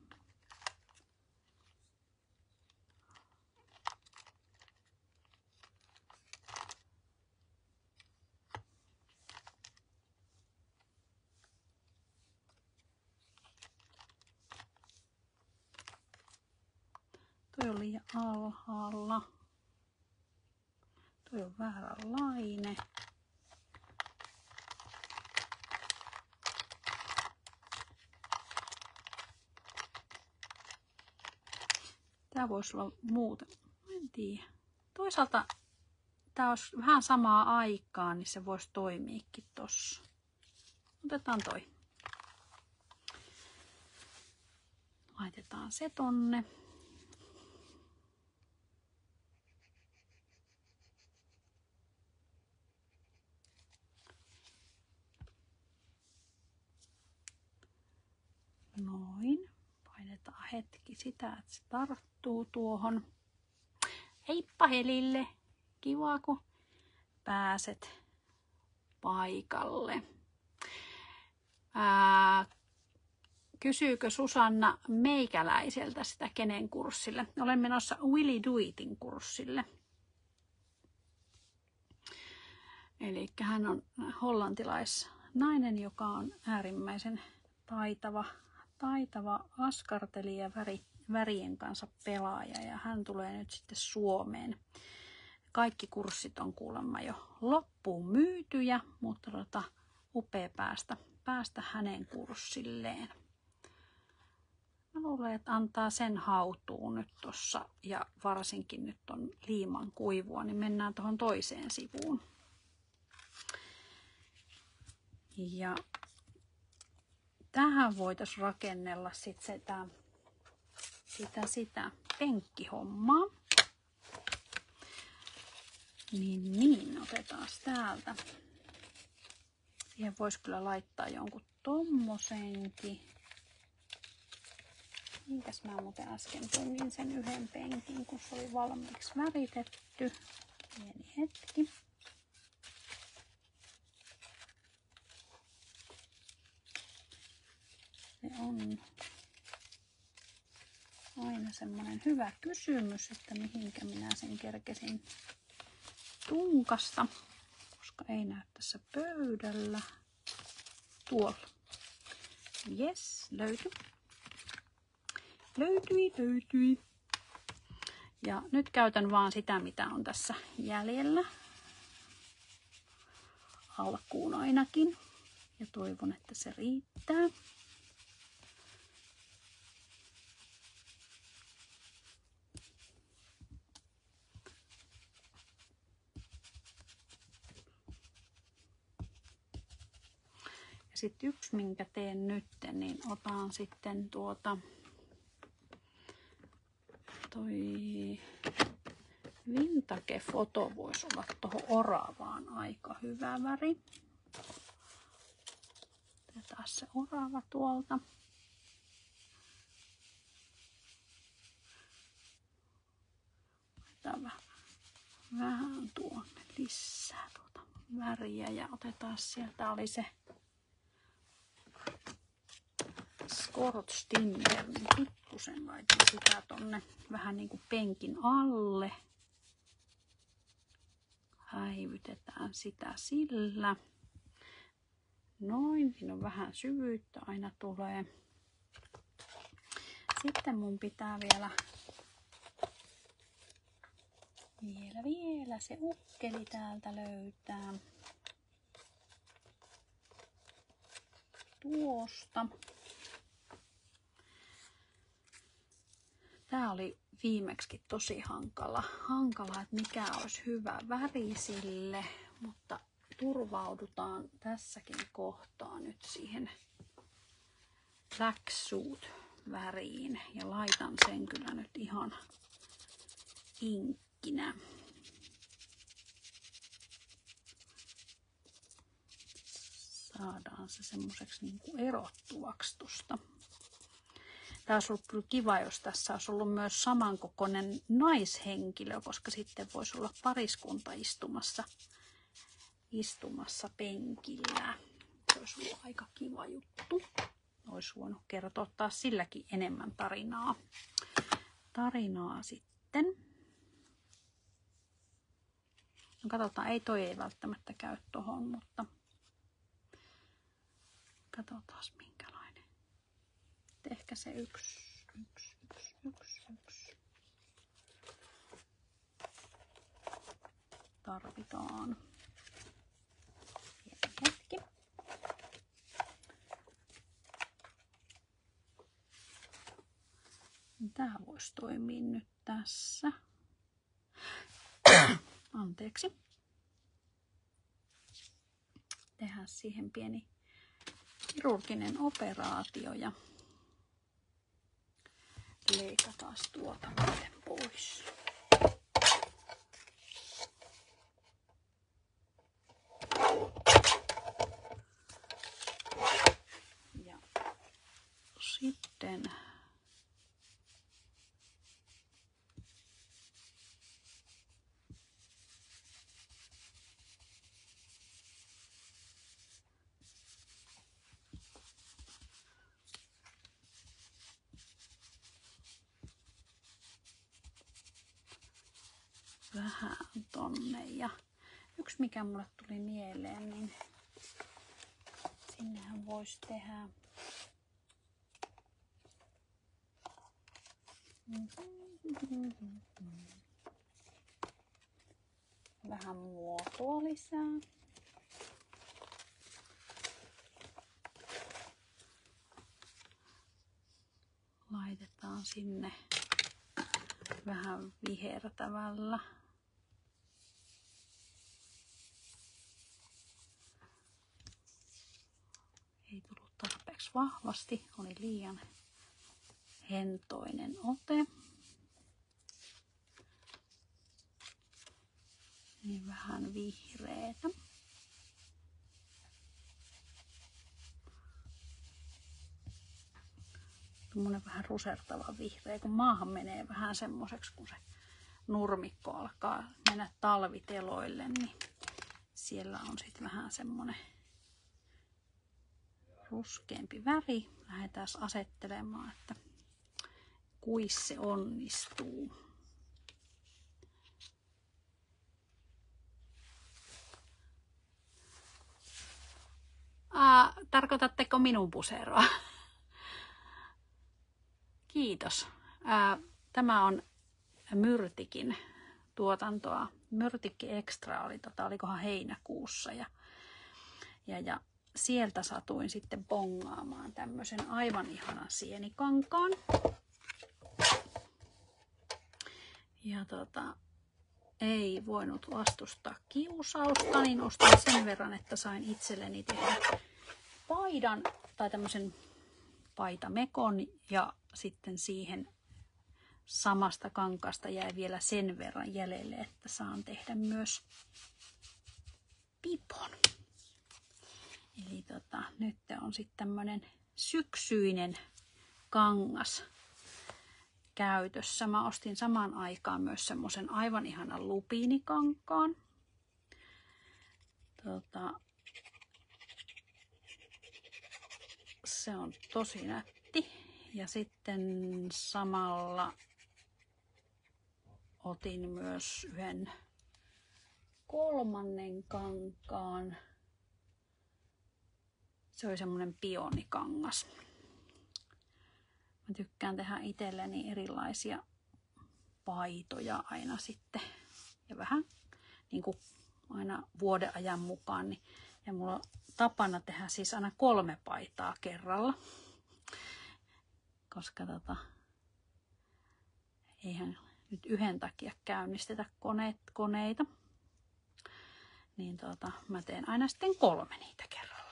[SPEAKER 1] Toi on liian alhaalla. Toi on vääränlainen. Tää voisi olla muuten. En tiedä. Toisaalta tää olisi vähän samaa aikaa, niin se voisi toimiikin tossa. Otetaan toi. Laitetaan se tonne. Noin. Painetaan hetki sitä, että se tarttuu tuohon. Heippa Helille. Kiva, kun pääset paikalle. Kysyykö Susanna meikäläiseltä sitä kenen kurssille? Olen menossa Willy Do Itin kurssille. Eli hän on hollantilaisnainen, joka on äärimmäisen taitava askartelija, värien kanssa pelaaja, ja hän tulee nyt sitten Suomeen. Kaikki kurssit on kuulemma jo loppuun myytyjä, mutta upea päästä hänen kurssilleen. Mä luulen, että antaa sen hautuun nyt tossa, ja varsinkin nyt on liiman kuivua, niin mennään tuohon toiseen sivuun. Ja tähän voitaisiin rakennella sitten sitä penkkihommaa. Niin, otetaan täältä. Siihen voisi kyllä laittaa jonkun tommosenkin. Minkäs mä muuten äsken tunnin sen yhden penkin, kun se oli valmiiksi väritetty. Pieni hetki. Se on aina semmoinen hyvä kysymys, että mihinkä minä sen kerkesin tunkasta, koska ei näy tässä pöydällä. Tuolla. Jes, löytyi. Löytyi. Ja nyt käytän vaan sitä, mitä on tässä jäljellä. Alkuun ainakin. Ja toivon, että se riittää. Ja sitten yksi, minkä teen nyt, niin otan sitten toi vintage-foto voisi olla tuohon oravaan aika hyvä väri. Otetaan se orava tuolta. Otetaan vähän tuonne lisää väriä ja otetaan sieltä oli se Scorch Timber, niin pikkusen laitan sitä tonne vähän niin kuin penkin alle. Häivytetään sitä sillä. Noin, siinä on vähän syvyyttä aina tulee. Sitten mun pitää vielä se ukkeli täältä löytää. Tuosta. Tää oli viimeksi tosi hankala, että mikä olisi hyvä väri sille, mutta turvaudutaan tässäkin kohtaa nyt siihen Black Suit väriin ja laitan sen kyllä nyt ihan inkkinä. Saadaan se semmoiseksi niin kuin erottuvaksi tuosta. Tämä olisi ollut kyllä kiva, jos tässä olisi ollut myös samankokoinen naishenkilö, koska sitten voisi olla pariskunta istumassa penkillä. Se olisi ollut aika kiva juttu. Olisi voinut kertoa taas silläkin enemmän tarinaa sitten. No katsotaan, ei välttämättä käy tohon, mutta katsotaan minkälainen. Ehkä se yksi. Tarvitaan. Pieni hetki. Tämä voisi toimia nyt tässä. Anteeksi. Tehdään siihen pieni kirurginen operaatio ja leikataan tuota pois. Ja sitten vähän tonne. Ja yksi mikä mulle tuli mieleen, niin sinnehän voisi tehdä vähän muotoa lisää. Laitetaan sinne vähän vihertävällä. Ei tullut tarpeeksi vahvasti, oli liian hentoinen ote. Niin vähän vihreätä. Tuommoinen vähän rusertava vihreä, kun maahan menee vähän semmoiseksi, kun se nurmikko alkaa mennä talviteloille, niin siellä on sitten vähän semmoinen ruskeampi väri. Lähdetään asettelemaan, että kuis se onnistuu. Tarkoitatteko minun puseroa? Kiitos. Tämä on Myrtikin tuotantoa. Myrtikki Extra oli, olikohan heinäkuussa. Ja sieltä satuin sitten bongaamaan tämmöisen aivan ihanan sienikankaan. Ja ei voinut vastustaa kiusausta, niin ostin sen verran, että sain itselleni tehdä paidan tai tämmöisen paitamekon ja sitten siihen samasta kankaasta jäi vielä sen verran jäljelle, että saan tehdä myös pipon. Eli nyt on sitten tämmöinen syksyinen kangas käytössä. Mä ostin samaan aikaan myös semmoisen aivan ihanan lupiinikankaan. Se on tosi nätti. Ja sitten samalla otin myös yhden kolmannen kankaan. Se oli semmoinen pionikangas. Mä tykkään tehdä itselleni erilaisia paitoja aina sitten. Ja vähän niin kuin aina vuodenajan mukaan. Niin, ja mulla on tapana tehdä siis aina 3 paitaa kerralla. Koska eihän nyt yhden takia käynnistetä koneita. Niin mä teen aina sitten 3 niitä kerralla.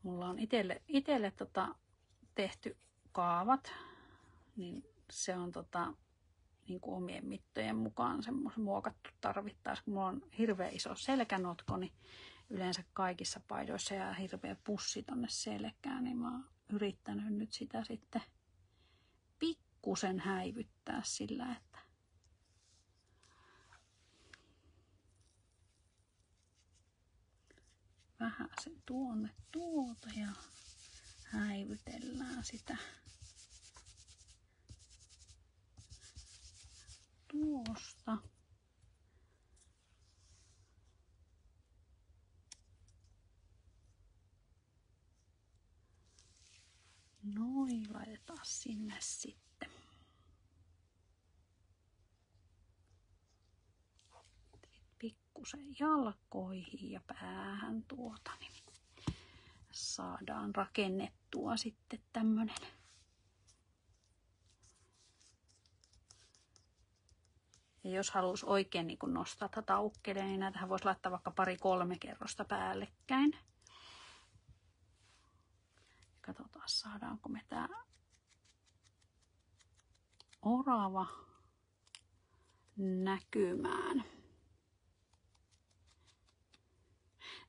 [SPEAKER 1] Mulla on itselle tehty kaavat, niin se on niin kuin omien mittojen mukaan semmoisen muokattu tarvittaessa. Kun mulla on hirveän iso selkänotko, niin yleensä kaikissa paidoissa jää hirveä pussi tonne selkään, niin mä oon yrittänyt nyt sitä sitten pikkusen häivyttää sillä, että vähän se tuonne ja häivytellään sitä tuosta. Noin, laitetaan sinne sitten. Pikkusen jalkoihin ja päähän niin saadaan rakennettua sitten tämmönen Ja jos haluaisi oikein niin kun nostaa tätä aukkeleen, niin näitähän voisi laittaa vaikka 2-3 kerrosta päällekkäin. Katsotaan, saadaanko me tää orava näkymään.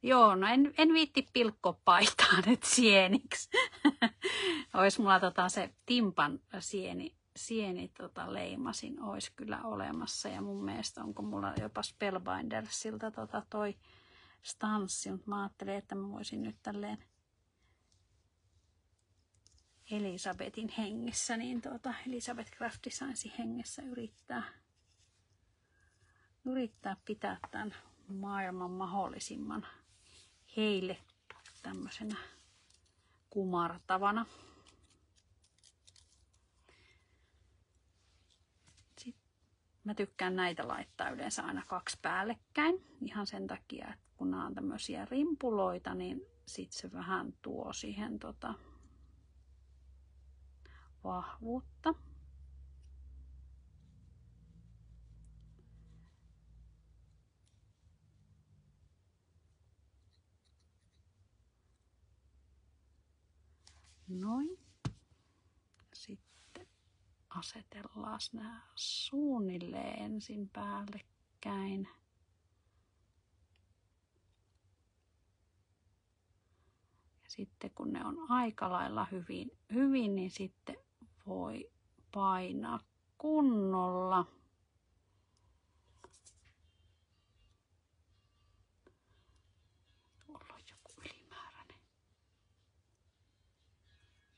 [SPEAKER 1] Joo, no en viitti pilkkoa paitaa nyt sieniksi. Ois mulla se timpan sieni leimasin, olisi kyllä olemassa. Ja mun mielestä onko mulla jopa Spellbindersilta toi stanssi, mutta mä ajattelin, että mä voisin nyt tälleen Elisabetin hengessä, niin Elisabeth Craft Designsin hengessä yrittää pitää tämän maailman mahdollisimman heille tämmöisenä kumartavana. Sitten mä tykkään näitä laittaa yleensä aina 2 päällekkäin. Ihan sen takia, että kun nämä on tämmöisiä rimpuloita, niin sit se vähän tuo siihen vahvuutta. Noin. Sitten asetellaan nämä suunnilleen ensin päällekkäin. Ja sitten kun ne on aika lailla hyvin, niin sitten voi painaa kunnolla. Tuolla on joku ylimääräinen.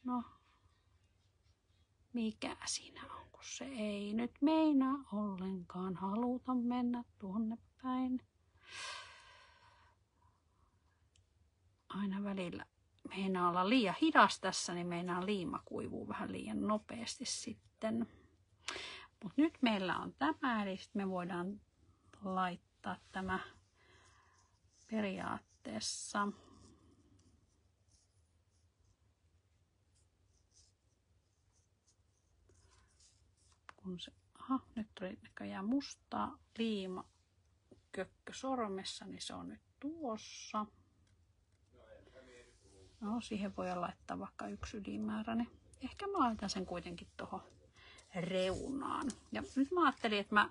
[SPEAKER 1] No, mikä siinä on, kun se ei nyt meinaa ollenkaan haluta mennä tuonne päin. Aina välillä meinaa olla liian hidas tässä, niin meinaa liima kuivuu vähän liian nopeasti sitten. Mutta nyt meillä on tämä, eli me voidaan laittaa tämä periaatteessa kun se, nyt tuli näköjään mustaa liima kökkö sormessa, niin se on nyt tuossa. No, siihen voi laittaa vaikka 1 ylimääräinen. Ehkä mä laitan sen kuitenkin tuohon reunaan. Ja nyt mä ajattelin, että mä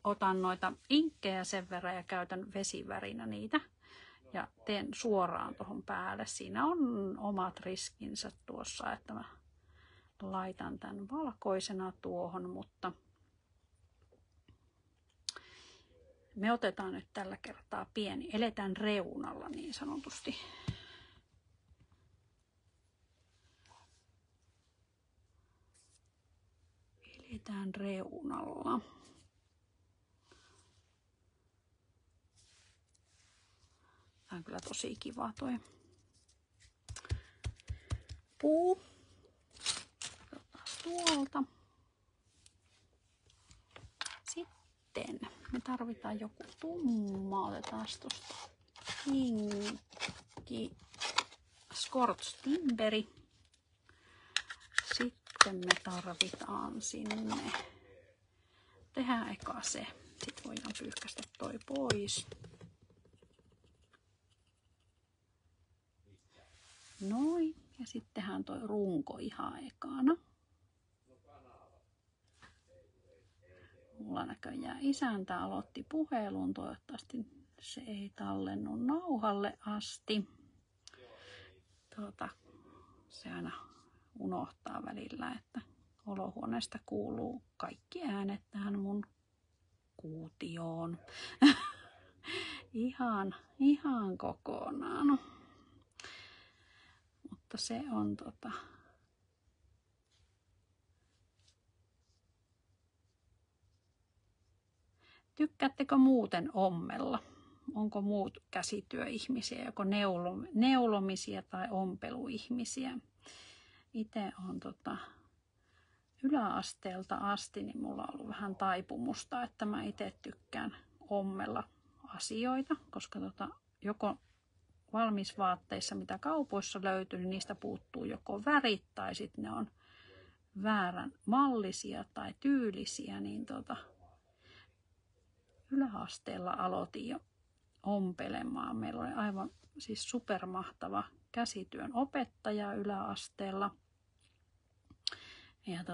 [SPEAKER 1] otan noita inkkejä sen verran ja käytän vesivärinä niitä. Ja teen suoraan tuohon päälle. Siinä on omat riskinsä tuossa, että mä laitan tämän valkoisena tuohon, mutta me otetaan nyt tällä kertaa eletään reunalla niin sanotusti. Eletään reunalla. Tämä on kyllä tosi kiva toi puu. Tuolta. Sitten me tarvitaan joku tumma. Otetaan tuosta Pinki Scorch Timberi. Sitten me tarvitaan sinne. Tehdään eka se. Sitten voidaan pyyhkäistä toi pois. Noin. Ja sitten tehdään toi runko ihan ekana. Mulla näköjään isäntä aloitti puhelun. Toivottavasti se ei tallennu nauhalle asti. Se aina unohtaa välillä, että olohuoneesta kuuluu kaikki äänet tähän mun kuutioon. ihan kokonaan. Mutta se on Tykkäättekö muuten ommella? Onko muut käsityöihmisiä, joko neulomisia tai ompeluihmisiä? Itse on yläasteelta asti, niin mulla on ollut vähän taipumusta, että mä itse tykkään ommella asioita, koska joko valmisvaatteissa, mitä kaupoissa löytyy, niin niistä puuttuu joko värit tai sitten ne on väärän mallisia tai tyylisiä, niin yläasteella aloitin jo ompelemaan. Meillä oli aivan siis supermahtava käsityön opettaja yläasteella. Ja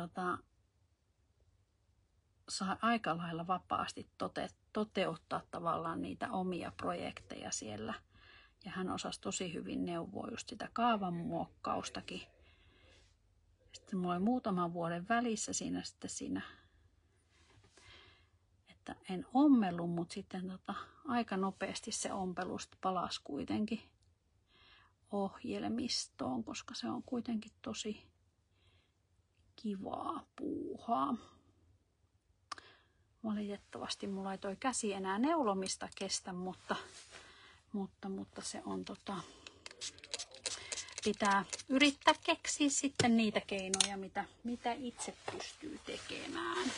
[SPEAKER 1] sai aika lailla vapaasti toteuttaa tavallaan niitä omia projekteja siellä. Ja hän osasi tosi hyvin neuvoa just sitä kaavan muokkaustakin. Sitten mulla oli muutaman vuoden välissä siinä että en ommellut, mutta sitten aika nopeasti se ompelus palasi kuitenkin ohjelmistoon, koska se on kuitenkin tosi kivaa puuhaa. Valitettavasti mulla ei toi käsi enää neulomista kestä, mutta se on pitää yrittää keksiä sitten niitä keinoja, mitä itse pystyy tekemään.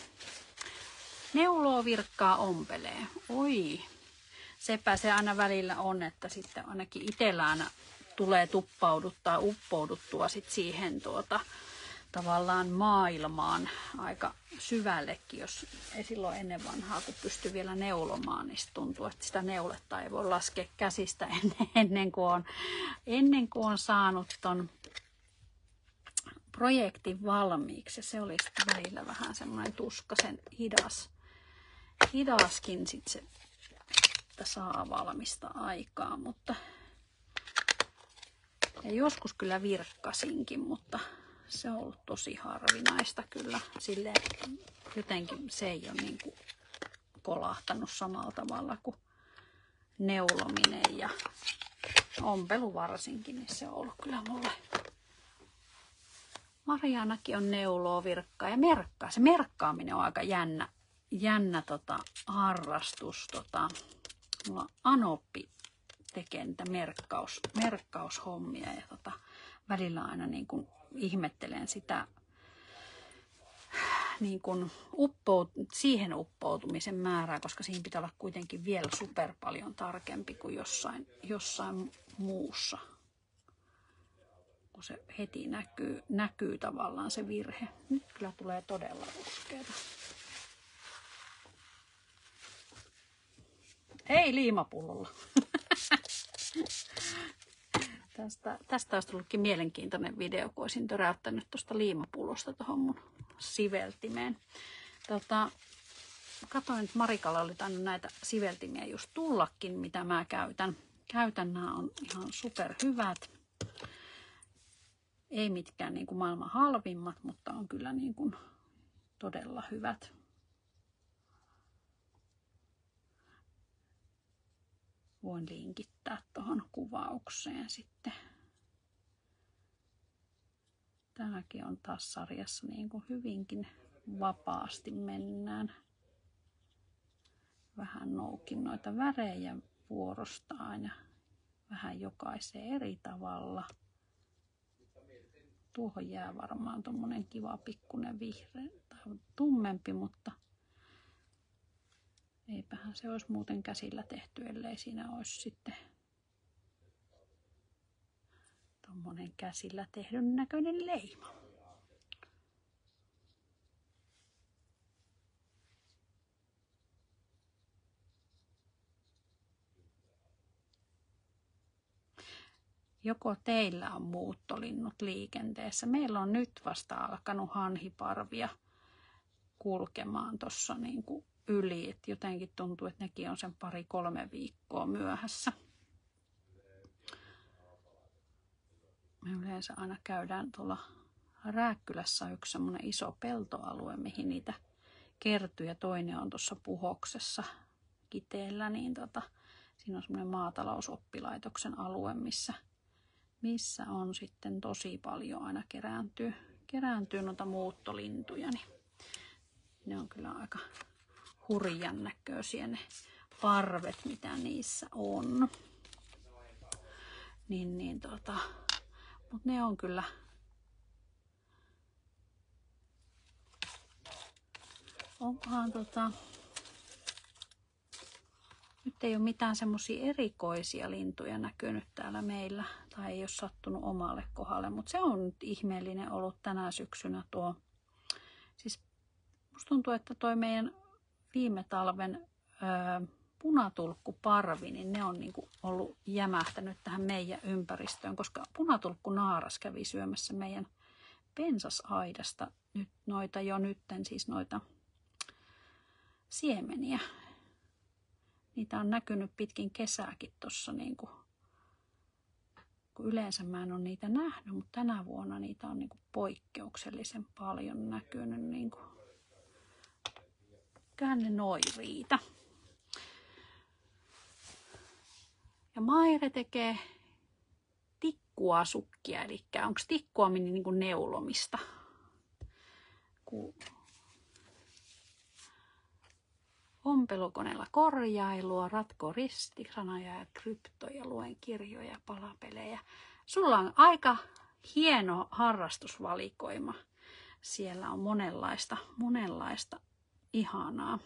[SPEAKER 1] Neuloo, virkkaa, ompelee. Oi, sepä se aina välillä on, että sitten ainakin itsellä aina tulee tuppauduttaa, uppouduttua sit siihen tavallaan maailmaan aika syvällekin, jos ei silloin ennen vanhaa, kun pystyi vielä neulomaan, niin tuntuu, että sitä neuletta ei voi laskea käsistä ennen kuin on saanut ton projektin valmiiksi. Se oli sitten välillä vähän semmoinen tuskaisen hidaskin sit se, että saa valmista aikaa, mutta ja joskus kyllä virkkasinkin, mutta se on ollut tosi harvinaista kyllä. Silleen jotenkin se ei ole niin kuin kolahtanut samalla tavalla kuin neulominen ja ompelu varsinkin, niin se on ollut kyllä mulle. Marianakin on neuloa, virkkaa ja merkkaa. Se merkkaaminen on aika jännä harrastus. Mulla on Anoppi tekee niitä merkkaushommia ja välillä aina niin kuin ihmettelen sitä niin kuin siihen uppoutumisen määrää, koska siinä pitää olla kuitenkin vielä super paljon tarkempi kuin jossain muussa. Kun se heti näkyy tavallaan se virhe. Nyt kyllä tulee todella ruskeata. Hei, liimapullolla. Tästä olisi tullutkin mielenkiintoinen video, kun olisin töräyttänyt tuosta liimapullosta tuohon mun siveltimeen. Katoin, että Marikalla oli tainnut näitä siveltimiä just tullakin, mitä mä käytän. Nämä on ihan superhyvät. Ei mitkään niin kuin maailman halvimmat, mutta on kyllä niin kuin todella hyvät. Voin linkittää tuohon kuvaukseen sitten. Tämäkin on taas sarjassa niin kuin hyvinkin vapaasti mennään. Vähän noukin noita värejä vuorostaan ja vähän jokaiseen eri tavalla. Tuohon jää varmaan tommonen kiva pikkunen vihreä tai tummempi, mutta eipähän se olisi muuten käsillä tehty, ellei siinä olisi sitten tommonen käsillä tehdyn näköinen leima. Joko teillä on muuttolinnut liikenteessä? Meillä on nyt vasta alkanut hanhiparvia kulkemaan tuossa niin kuin yli. Et jotenkin tuntuu, että nekin on sen 2-3 viikkoa myöhässä. Me yleensä aina käydään tuolla Rääkkylässä yksi semmoinen iso peltoalue, mihin niitä kertyy. Ja toinen on tuossa Puhoksessa Kiteellä. Niin siinä on semmoinen maatalousoppilaitoksen alue, missä on sitten tosi paljon aina kerääntyy noita muuttolintuja. Niin ne on kyllä aika hurjan näköisiä ne parvet, mitä niissä on. Mutta ne on kyllä onkohan nyt ei ole mitään semmoisia erikoisia lintuja näkynyt täällä meillä tai ei ole sattunut omalle kohdalle, mutta se on nyt ihmeellinen ollut tänä syksynä tuo. Siis musta tuntuu, että toi meidän viime talven punatulkkuparvi, niin ne on niinku ollut jämähtänyt tähän meidän ympäristöön, koska punatulkkunaaras kävi syömässä meidän pensasaidasta nyt noita siemeniä. Niitä on näkynyt pitkin kesääkin tuossa, niinku, kun yleensä mä en ole niitä nähnyt, mutta tänä vuonna niitä on niinku poikkeuksellisen paljon näkynyt. Niinku. Kyllähän ne noin riitä. Ja Maire tekee tikkuasukkia, eli onko tikkuaminen niin kuin neulomista? Ompelukoneella korjailua, ratko ristisanoja ja kryptoja, luen kirjoja, palapelejä. Sulla on aika hieno harrastusvalikoima. Siellä on monenlaista ihanaa.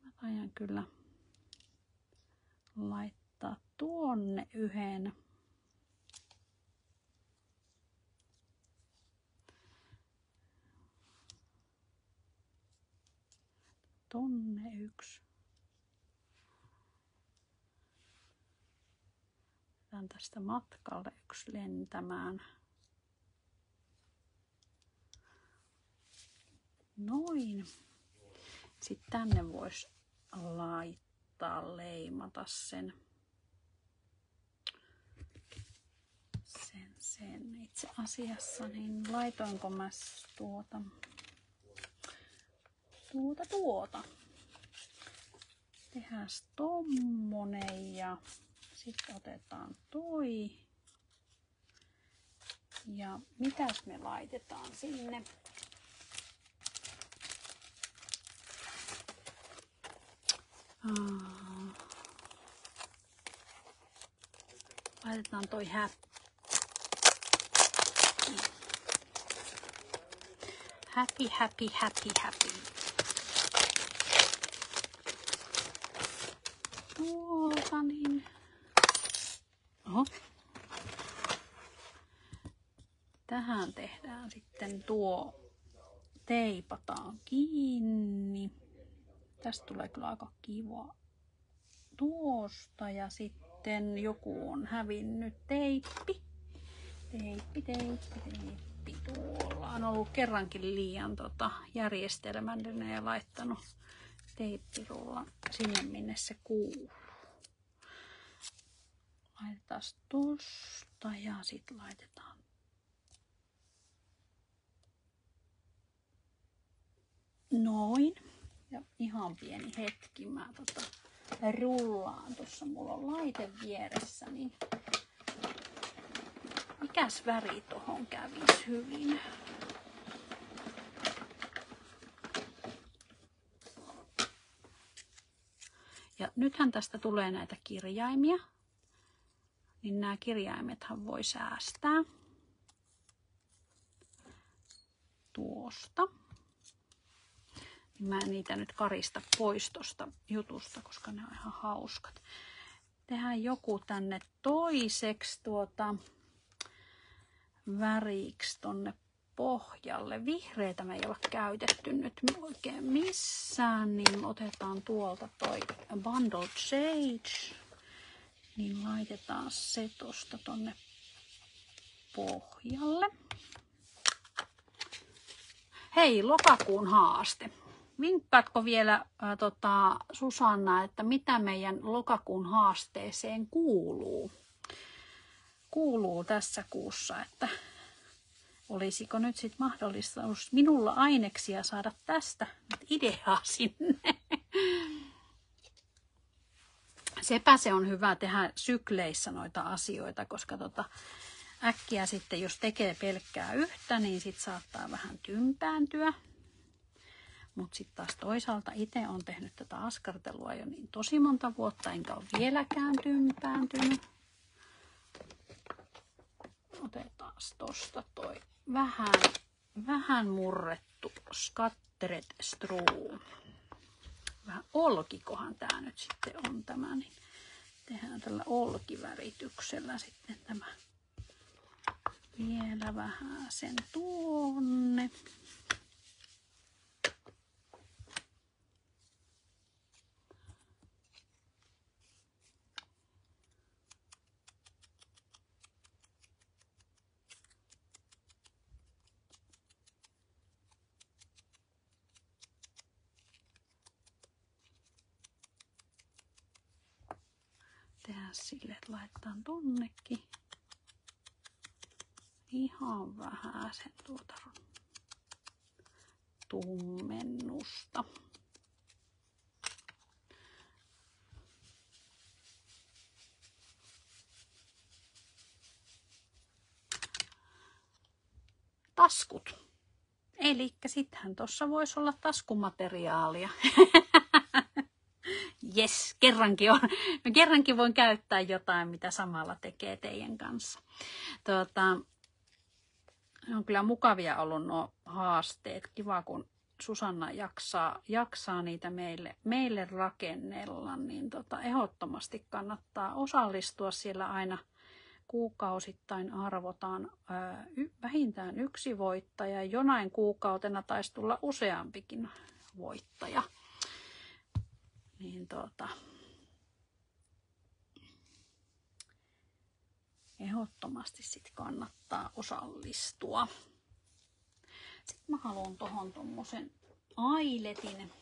[SPEAKER 1] Mä taidan kyllä laittaa tuonne yhden. Tonne yksi. Otan tästä matkalle yksi lentämään. Noin. Sitten tänne voisi laittaa, leimata sen. Itse asiassa, niin laitoinko mä tuota. Tehdään tommonen ja sitten otetaan toi. Ja mitäs me laitetaan sinne? Laitetaan toi happy. Tuolta niin. Oho. Tähän tehdään sitten teipataan kiinni. Tästä tulee kyllä aika kiva tuosta ja sitten joku on hävinnyt teippi. Tuolla on ollut kerrankin liian järjestelmällinen ja laittanut teippirullan sinne minne se kuuluu. Laitetaan tosta ja sitten laitetaan noin. Ja ihan pieni hetki mä rullaan. Tuossa mulla on laite vieressä, niin mikäs väri tohon kävisi hyvin? Ja nythän tästä tulee näitä kirjaimia. Niin nämä kirjaimethan voi säästää tuosta. Mä en niitä nyt karista pois tosta jutusta, koska ne on ihan hauskat. Tehdään joku tänne toiseksi väriksi tonne pohjalle. Vihreitä me ei ole käytetty nyt oikein missään, niin otetaan tuolta toi Bundled Sage. Niin laitetaan se tosta tonne pohjalle. Hei, lokakuun haaste. Vinkkaatko vielä Susanna, että mitä meidän lokakuun haasteeseen kuuluu? Kuuluu tässä kuussa, että olisiko nyt sitten mahdollista minulla aineksia saada tästä ideaa sinne. Sepä se on hyvä tehdä sykleissä noita asioita, koska äkkiä sitten jos tekee pelkkää yhtä, niin sitten saattaa vähän tympääntyä. Mutta sitten taas toisaalta itse olen tehnyt tätä askartelua jo niin tosi monta vuotta, enkä ole vieläkään tympääntynyt. Otetaan tosta toi vähän murrettu Scattered Straw. Vähän olkikohan tää nyt sitten on tämä, niin tehdään tällä olkivärityksellä sitten tämä vielä vähän sen tuonne. tehdään silleen, että laitetaan tonnekin ihan vähän sen tummennusta. Taskut. Eli sittenhän tuossa voisi olla taskumateriaalia. Jes, kerrankin voin käyttää jotain, mitä samalla tekee teidän kanssa. On kyllä mukavia ollut nuo haasteet. Kiva, kun Susanna jaksaa niitä meille rakennella. Niin ehdottomasti kannattaa osallistua. Siellä aina kuukausittain arvotaan vähintään yksi voittaja. Jonain kuukautena taisi tulla useampikin voittaja. Niin ehdottomasti sit kannattaa osallistua. Sitten mä haluan tohon tommosen ailetin.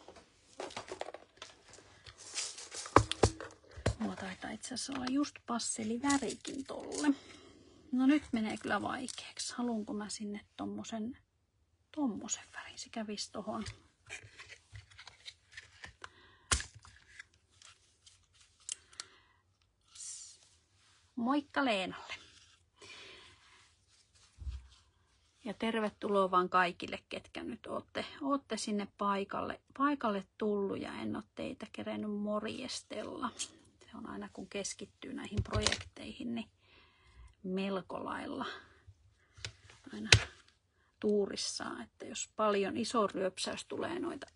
[SPEAKER 1] Mulla taitaa itse asiassa olla just passelivärikin tolle. No nyt menee kyllä vaikeaksi. Haluanko mä sinne tommosen värin? Se kävisi tohon. Moikka Leenalle. Ja tervetuloa vaan kaikille, ketkä nyt ootte sinne paikalle tullut ja en ole teitä kerennyt morjestella. Se on aina kun keskittyy näihin projekteihin, niin melko lailla aina tuurissaan, että jos paljon iso ryöpsäys tulee noita.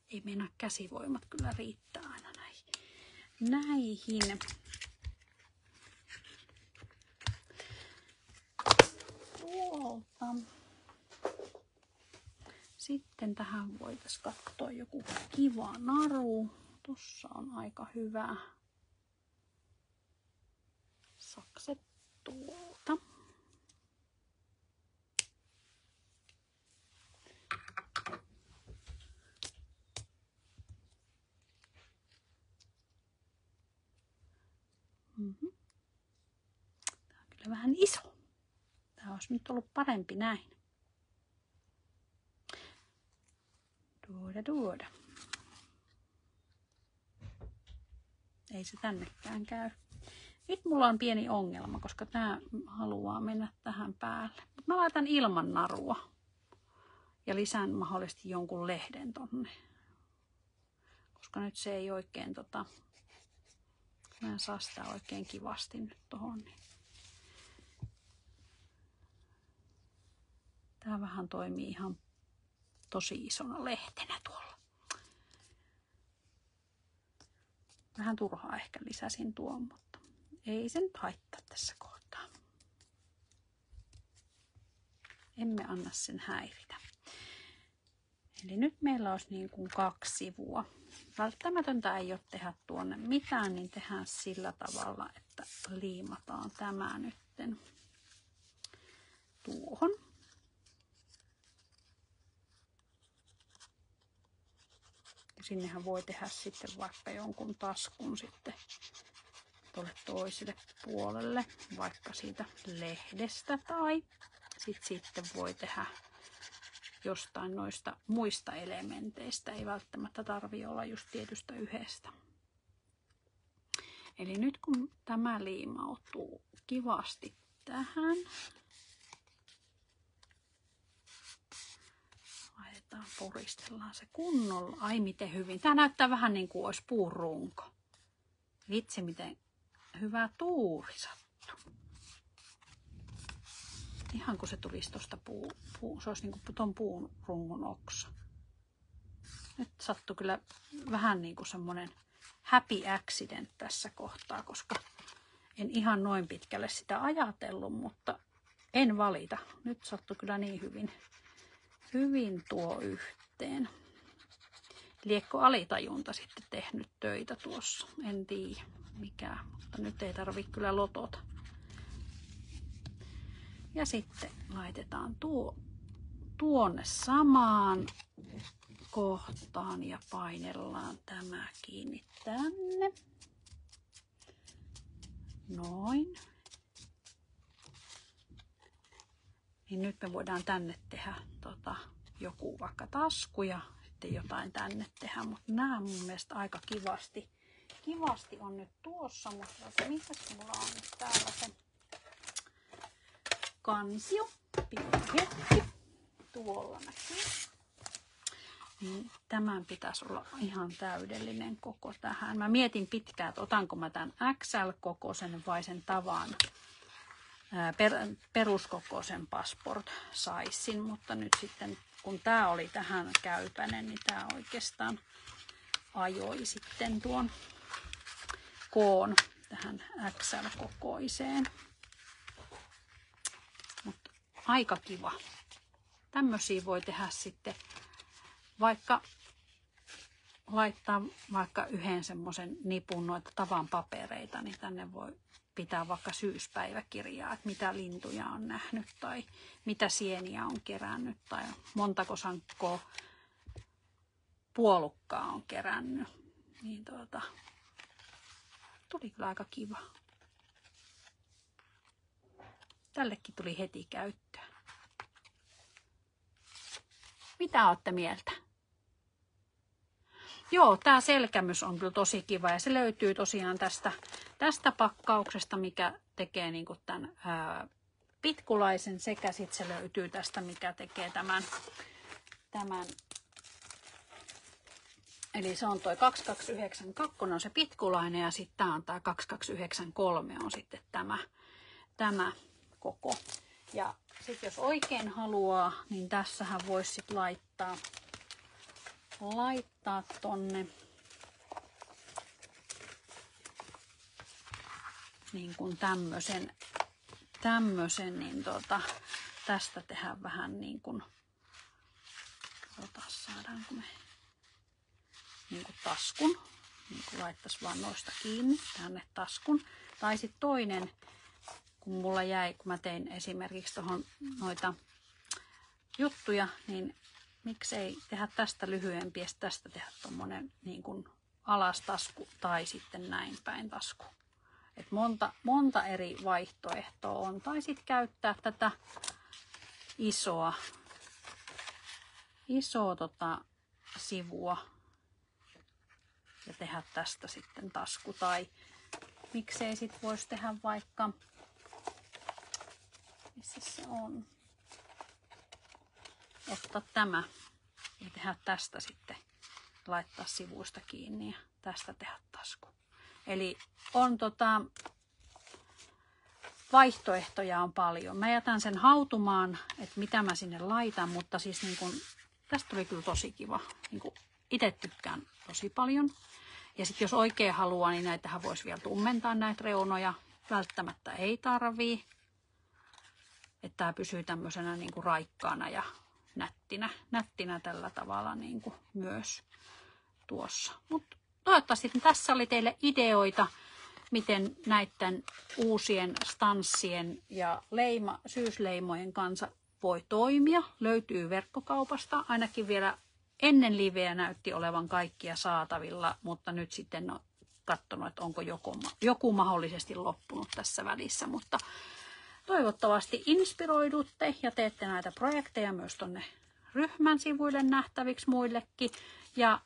[SPEAKER 1] Ei meinaa käsivoimat kyllä riittää aina näihin. Tuolta. Sitten tähän voitaisiin katsoa joku kiva naru. Tuossa on aika hyvä. Sakset tuolta. Tämä on kyllä vähän iso. Tämä olisi nyt ollut parempi näin. Tuoda. Ei se tännekään käy. Nyt mulla on pieni ongelma, koska tämä haluaa mennä tähän päälle. Mä laitan ilman narua. Ja lisään mahdollisesti jonkun lehden tonne. Koska nyt se ei oikein mä en saa sitä oikein kivasti nyt tohon. Niin. Tää vähän toimii ihan tosi isona lehtenä tuolla. Vähän turhaa ehkä lisäsin tuon, mutta ei sen haittaa tässä kohtaa. Emme anna sen häiritä. Eli nyt meillä olisi niin kuin 2 sivua. Välttämätöntä ei ole tehdä tuonne mitään, niin tehdään sillä tavalla, että liimataan tämä nytten tuohon. Ja sinnehän voi tehdä sitten vaikka jonkun taskun sitten tuolle toiselle puolelle, vaikka siitä lehdestä tai sitten voi tehdä jostain noista muista elementeistä. Ei välttämättä tarvitse olla just tietystä yhdestä. Eli nyt kun tämä liimautuu kivasti tähän, puristellaan se kunnolla. Ai miten hyvin. Tämä näyttää vähän niin kuin olisi puurunko. Vitsi miten hyvä tuuri sattuu. Ihan kun se tulisi tuosta se olisi niin kuin tuon puun rungon oksa. Nyt sattui kyllä vähän niin kuin semmoinen happy accident tässä kohtaa, koska en ihan noin pitkälle sitä ajatellut, mutta en valita. Nyt sattui kyllä niin hyvin tuo yhteen. Liekko alitajunta sitten tehnyt töitä tuossa. En tiedä mikä, mutta nyt ei tarvitse kyllä lotota. Ja sitten laitetaan tuonne samaan kohtaan ja painellaan tämä kiinni tänne. Noin. Niin nyt me voidaan tänne tehdä joku vaikka tasku ja sitten jotain tänne tehdä, mutta nämä mun mielestä aika kivasti on nyt tuossa, mutta mitäs mulla on nyt täällä se kansio, hetki, tuolla näkyy. Niin tämän pitäisi olla ihan täydellinen koko tähän. Mä mietin pitkään, että otanko mä tämän XL-kokoisen vai sen tavan peruskokoisen passport sizein, mutta nyt sitten kun tää oli tähän käypäinen, niin tää oikeastaan ajoi sitten tuon koon tähän XL-kokoiseen. Mutta aika kiva. Tämmöisiä voi tehdä sitten vaikka laittaa vaikka yhden semmoisen nipun noita tavan papereita, niin tänne voi pitää vaikka syyspäiväkirjaa, että mitä lintuja on nähnyt tai mitä sieniä on kerännyt tai montako sankkoa puolukkaa on kerännyt. Niin tuli kyllä aika kiva. Tällekin tuli heti käyttöön. Mitä olette mieltä? Joo, tämä selkämys on kyllä tosi kiva ja se löytyy tosiaan tästä pakkauksesta, mikä tekee niinku tämän pitkulaisen, sekä sitten se löytyy tästä, mikä tekee tämän. Eli se on toi 2292 on se pitkulainen ja sitten tämä on tämä 2293 on sitten tämä koko. Ja sitten jos oikein haluaa, niin tässähän voisi sitten laittaa tonne niin kuin tämmösen niin tästä tehdä vähän niin kuin saadaanko me niin kuin taskun, niin kuin laittaisi vaan noista kiinni tänne taskun. Tai sitten toinen, kun mulla jäi, kun mä tein esimerkiksi tuohon noita juttuja, niin miksei tehdä tästä lyhyempi ja tästä tehdä tommonen niin kuin alastasku tai sitten näin päin tasku. Et monta eri vaihtoehtoa on. Tai sitten käyttää tätä isoa sivua ja tehdä tästä sitten tasku. Tai miksei sitten voisi tehdä vaikka, missä se on, ottaa tämä ja tehdä tästä sitten, laittaa sivuista kiinni ja tästä tehdä tasku. Eli on vaihtoehtoja on paljon. Mä jätän sen hautumaan, että mitä mä sinne laitan, mutta siis niin kun, tästä tuli kyllä tosi kiva. Niin kun itse tykkään tosi paljon. Ja sitten jos oikein haluaa, niin näitähän voisi vielä tummentaa näitä reunoja. Välttämättä ei tarvii. Että tää pysyy tämmöisenä niin kuin raikkaana ja nättinä tällä tavalla niin kuin myös tuossa. Mut toivottavasti tässä oli teille ideoita, miten näiden uusien stanssien ja syysleimojen kanssa voi toimia. Löytyy verkkokaupasta. Ainakin vielä ennen liveä näytti olevan kaikkia saatavilla, mutta nyt sitten on katsonut, että onko joku mahdollisesti loppunut tässä välissä. Mutta toivottavasti inspiroidutte ja teette näitä projekteja myös tuonne ryhmän sivuille nähtäviksi muillekin. Ja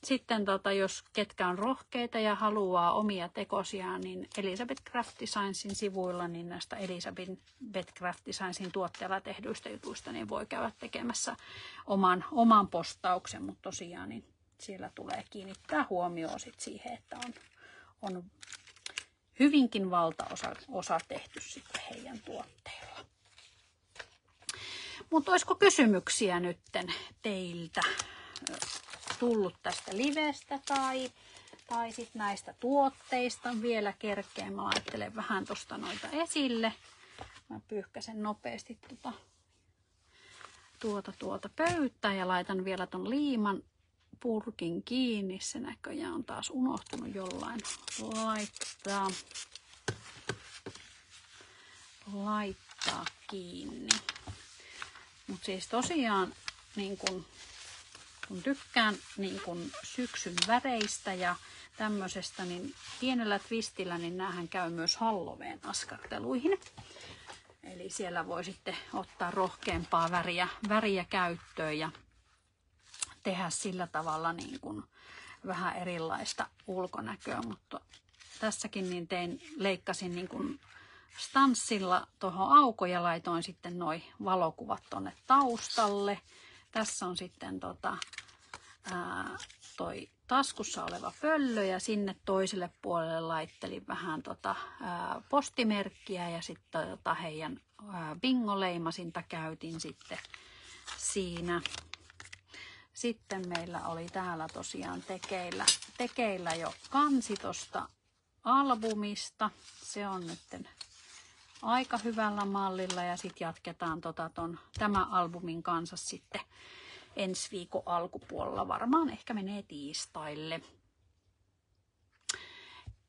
[SPEAKER 1] sitten jos ketkä on rohkeita ja haluaa omia tekosiaan, niin Elizabeth Craft Designsin sivuilla, niin näistä Elizabeth Craft Designsin tuotteella tehdyistä jutuista, niin voi käydä tekemässä oman postauksen, mutta tosiaan niin siellä tulee kiinnittää huomioon sit siihen, että on hyvinkin valtaosa tehty sitten heidän tuotteilla. Mutta olisiko kysymyksiä nytten teiltä tullut tästä livestä tai sitten näistä tuotteista vielä kerkeen? Mä laittelen vähän tuosta noita esille. Mä pyyhkäsen nopeasti tuota pöytää ja laitan vielä ton liiman purkin kiinni. Se näköjään on taas unohtunut jollain laittaa kiinni. Mutta siis tosiaan niin kun kun tykkään niin kun syksyn väreistä ja tämmöisestä, niin pienellä twistillä, niin näähän käy myös Halloween askarteluihin. Eli siellä voi sitten ottaa rohkeampaa väriä käyttöön ja tehdä sillä tavalla niin kuin vähän erilaista ulkonäköä. Mutta tässäkin niin leikkasin niin kuin stanssilla tuohon aukon ja laitoin sitten noi valokuvat tonne taustalle. Tässä on sitten toi taskussa oleva pöllö ja sinne toiselle puolelle laittelin vähän postimerkkiä ja sitten heidän bingoleimasinta käytin sitten siinä. Sitten meillä oli täällä tosiaan tekeillä jo kansi tosta albumista. Se on nyt aika hyvällä mallilla ja sitten jatketaan tämän albumin kanssa sitten ensi viikon alkupuolella. Varmaan ehkä menee tiistaille.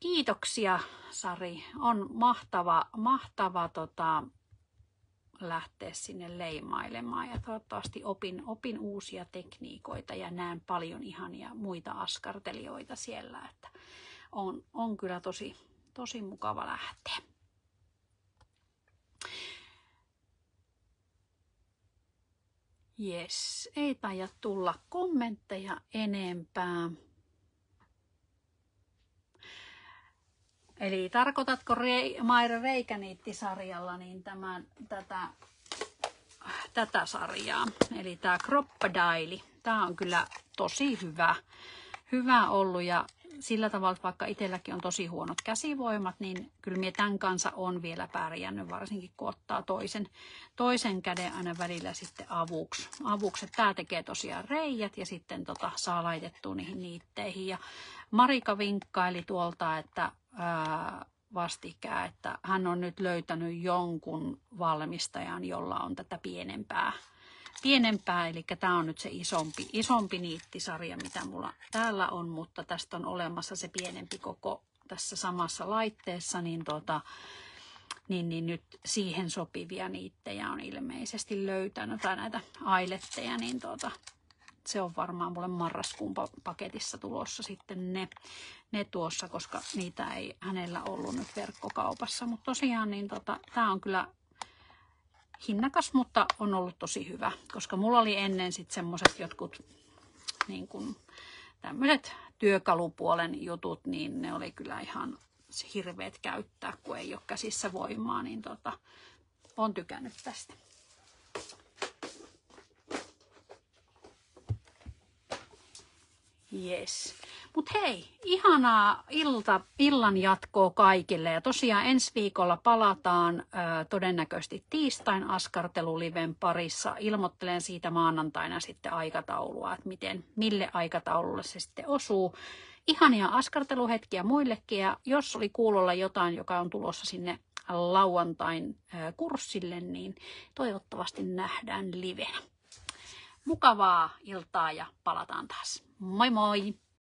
[SPEAKER 1] Kiitoksia, Sari. On mahtava lähteä sinne leimailemaan ja toivottavasti opin uusia tekniikoita ja näen paljon ihania muita askartelijoita siellä, että on kyllä tosi mukava lähteä. Jes, ei taida tulla kommentteja enempää. Eli tarkoitatko Maira Reikäniitti-sarjalla niin tätä sarjaa? Eli tämä Crocodile. Tämä on kyllä tosi hyvä ollut ja sillä tavalla, että vaikka itselläkin on tosi huonot käsivoimat, niin kyllä minä tämän kanssa on vielä pärjännyt, varsinkin kun ottaa toisen käden aina välillä sitten avuksi. Tämä tekee tosiaan reijät ja sitten saa laitettua niihin niitteihin. Ja Marika vinkkaili tuolta, että vastikään, että hän on nyt löytänyt jonkun valmistajan, jolla on tätä pienempää, eli tämä on nyt se isompi niittisarja, mitä mulla täällä on, mutta tästä on olemassa se pienempi koko tässä samassa laitteessa, niin, niin nyt siihen sopivia niittejä on ilmeisesti löytänyt, tai näitä ailetteja, niin se on varmaan mulle marraskuun paketissa tulossa sitten ne tuossa, koska niitä ei hänellä ollut nyt verkkokaupassa, mutta tosiaan niin tämä on kyllä hinnakas, mutta on ollut tosi hyvä, koska mulla oli ennen sitten semmoiset jotkut niin kuin tämmöiset työkalupuolen jutut, niin ne oli kyllä ihan hirveät käyttää, kun ei ole käsissä voimaa, niin on tykännyt tästä. Yes. Mut hei, ihanaa illan jatkoa kaikille. Ja tosiaan ensi viikolla palataan todennäköisesti tiistain askarteluliven parissa. Ilmoittelen siitä maanantaina sitten aikataulua, että mille aikataululle se sitten osuu. Ihania askarteluhetkiä muillekin. Ja jos oli kuulolla jotain, joka on tulossa sinne lauantain kurssille, niin toivottavasti nähdään livenä. Mukavaa iltaa ja palataan taas. Moi moi!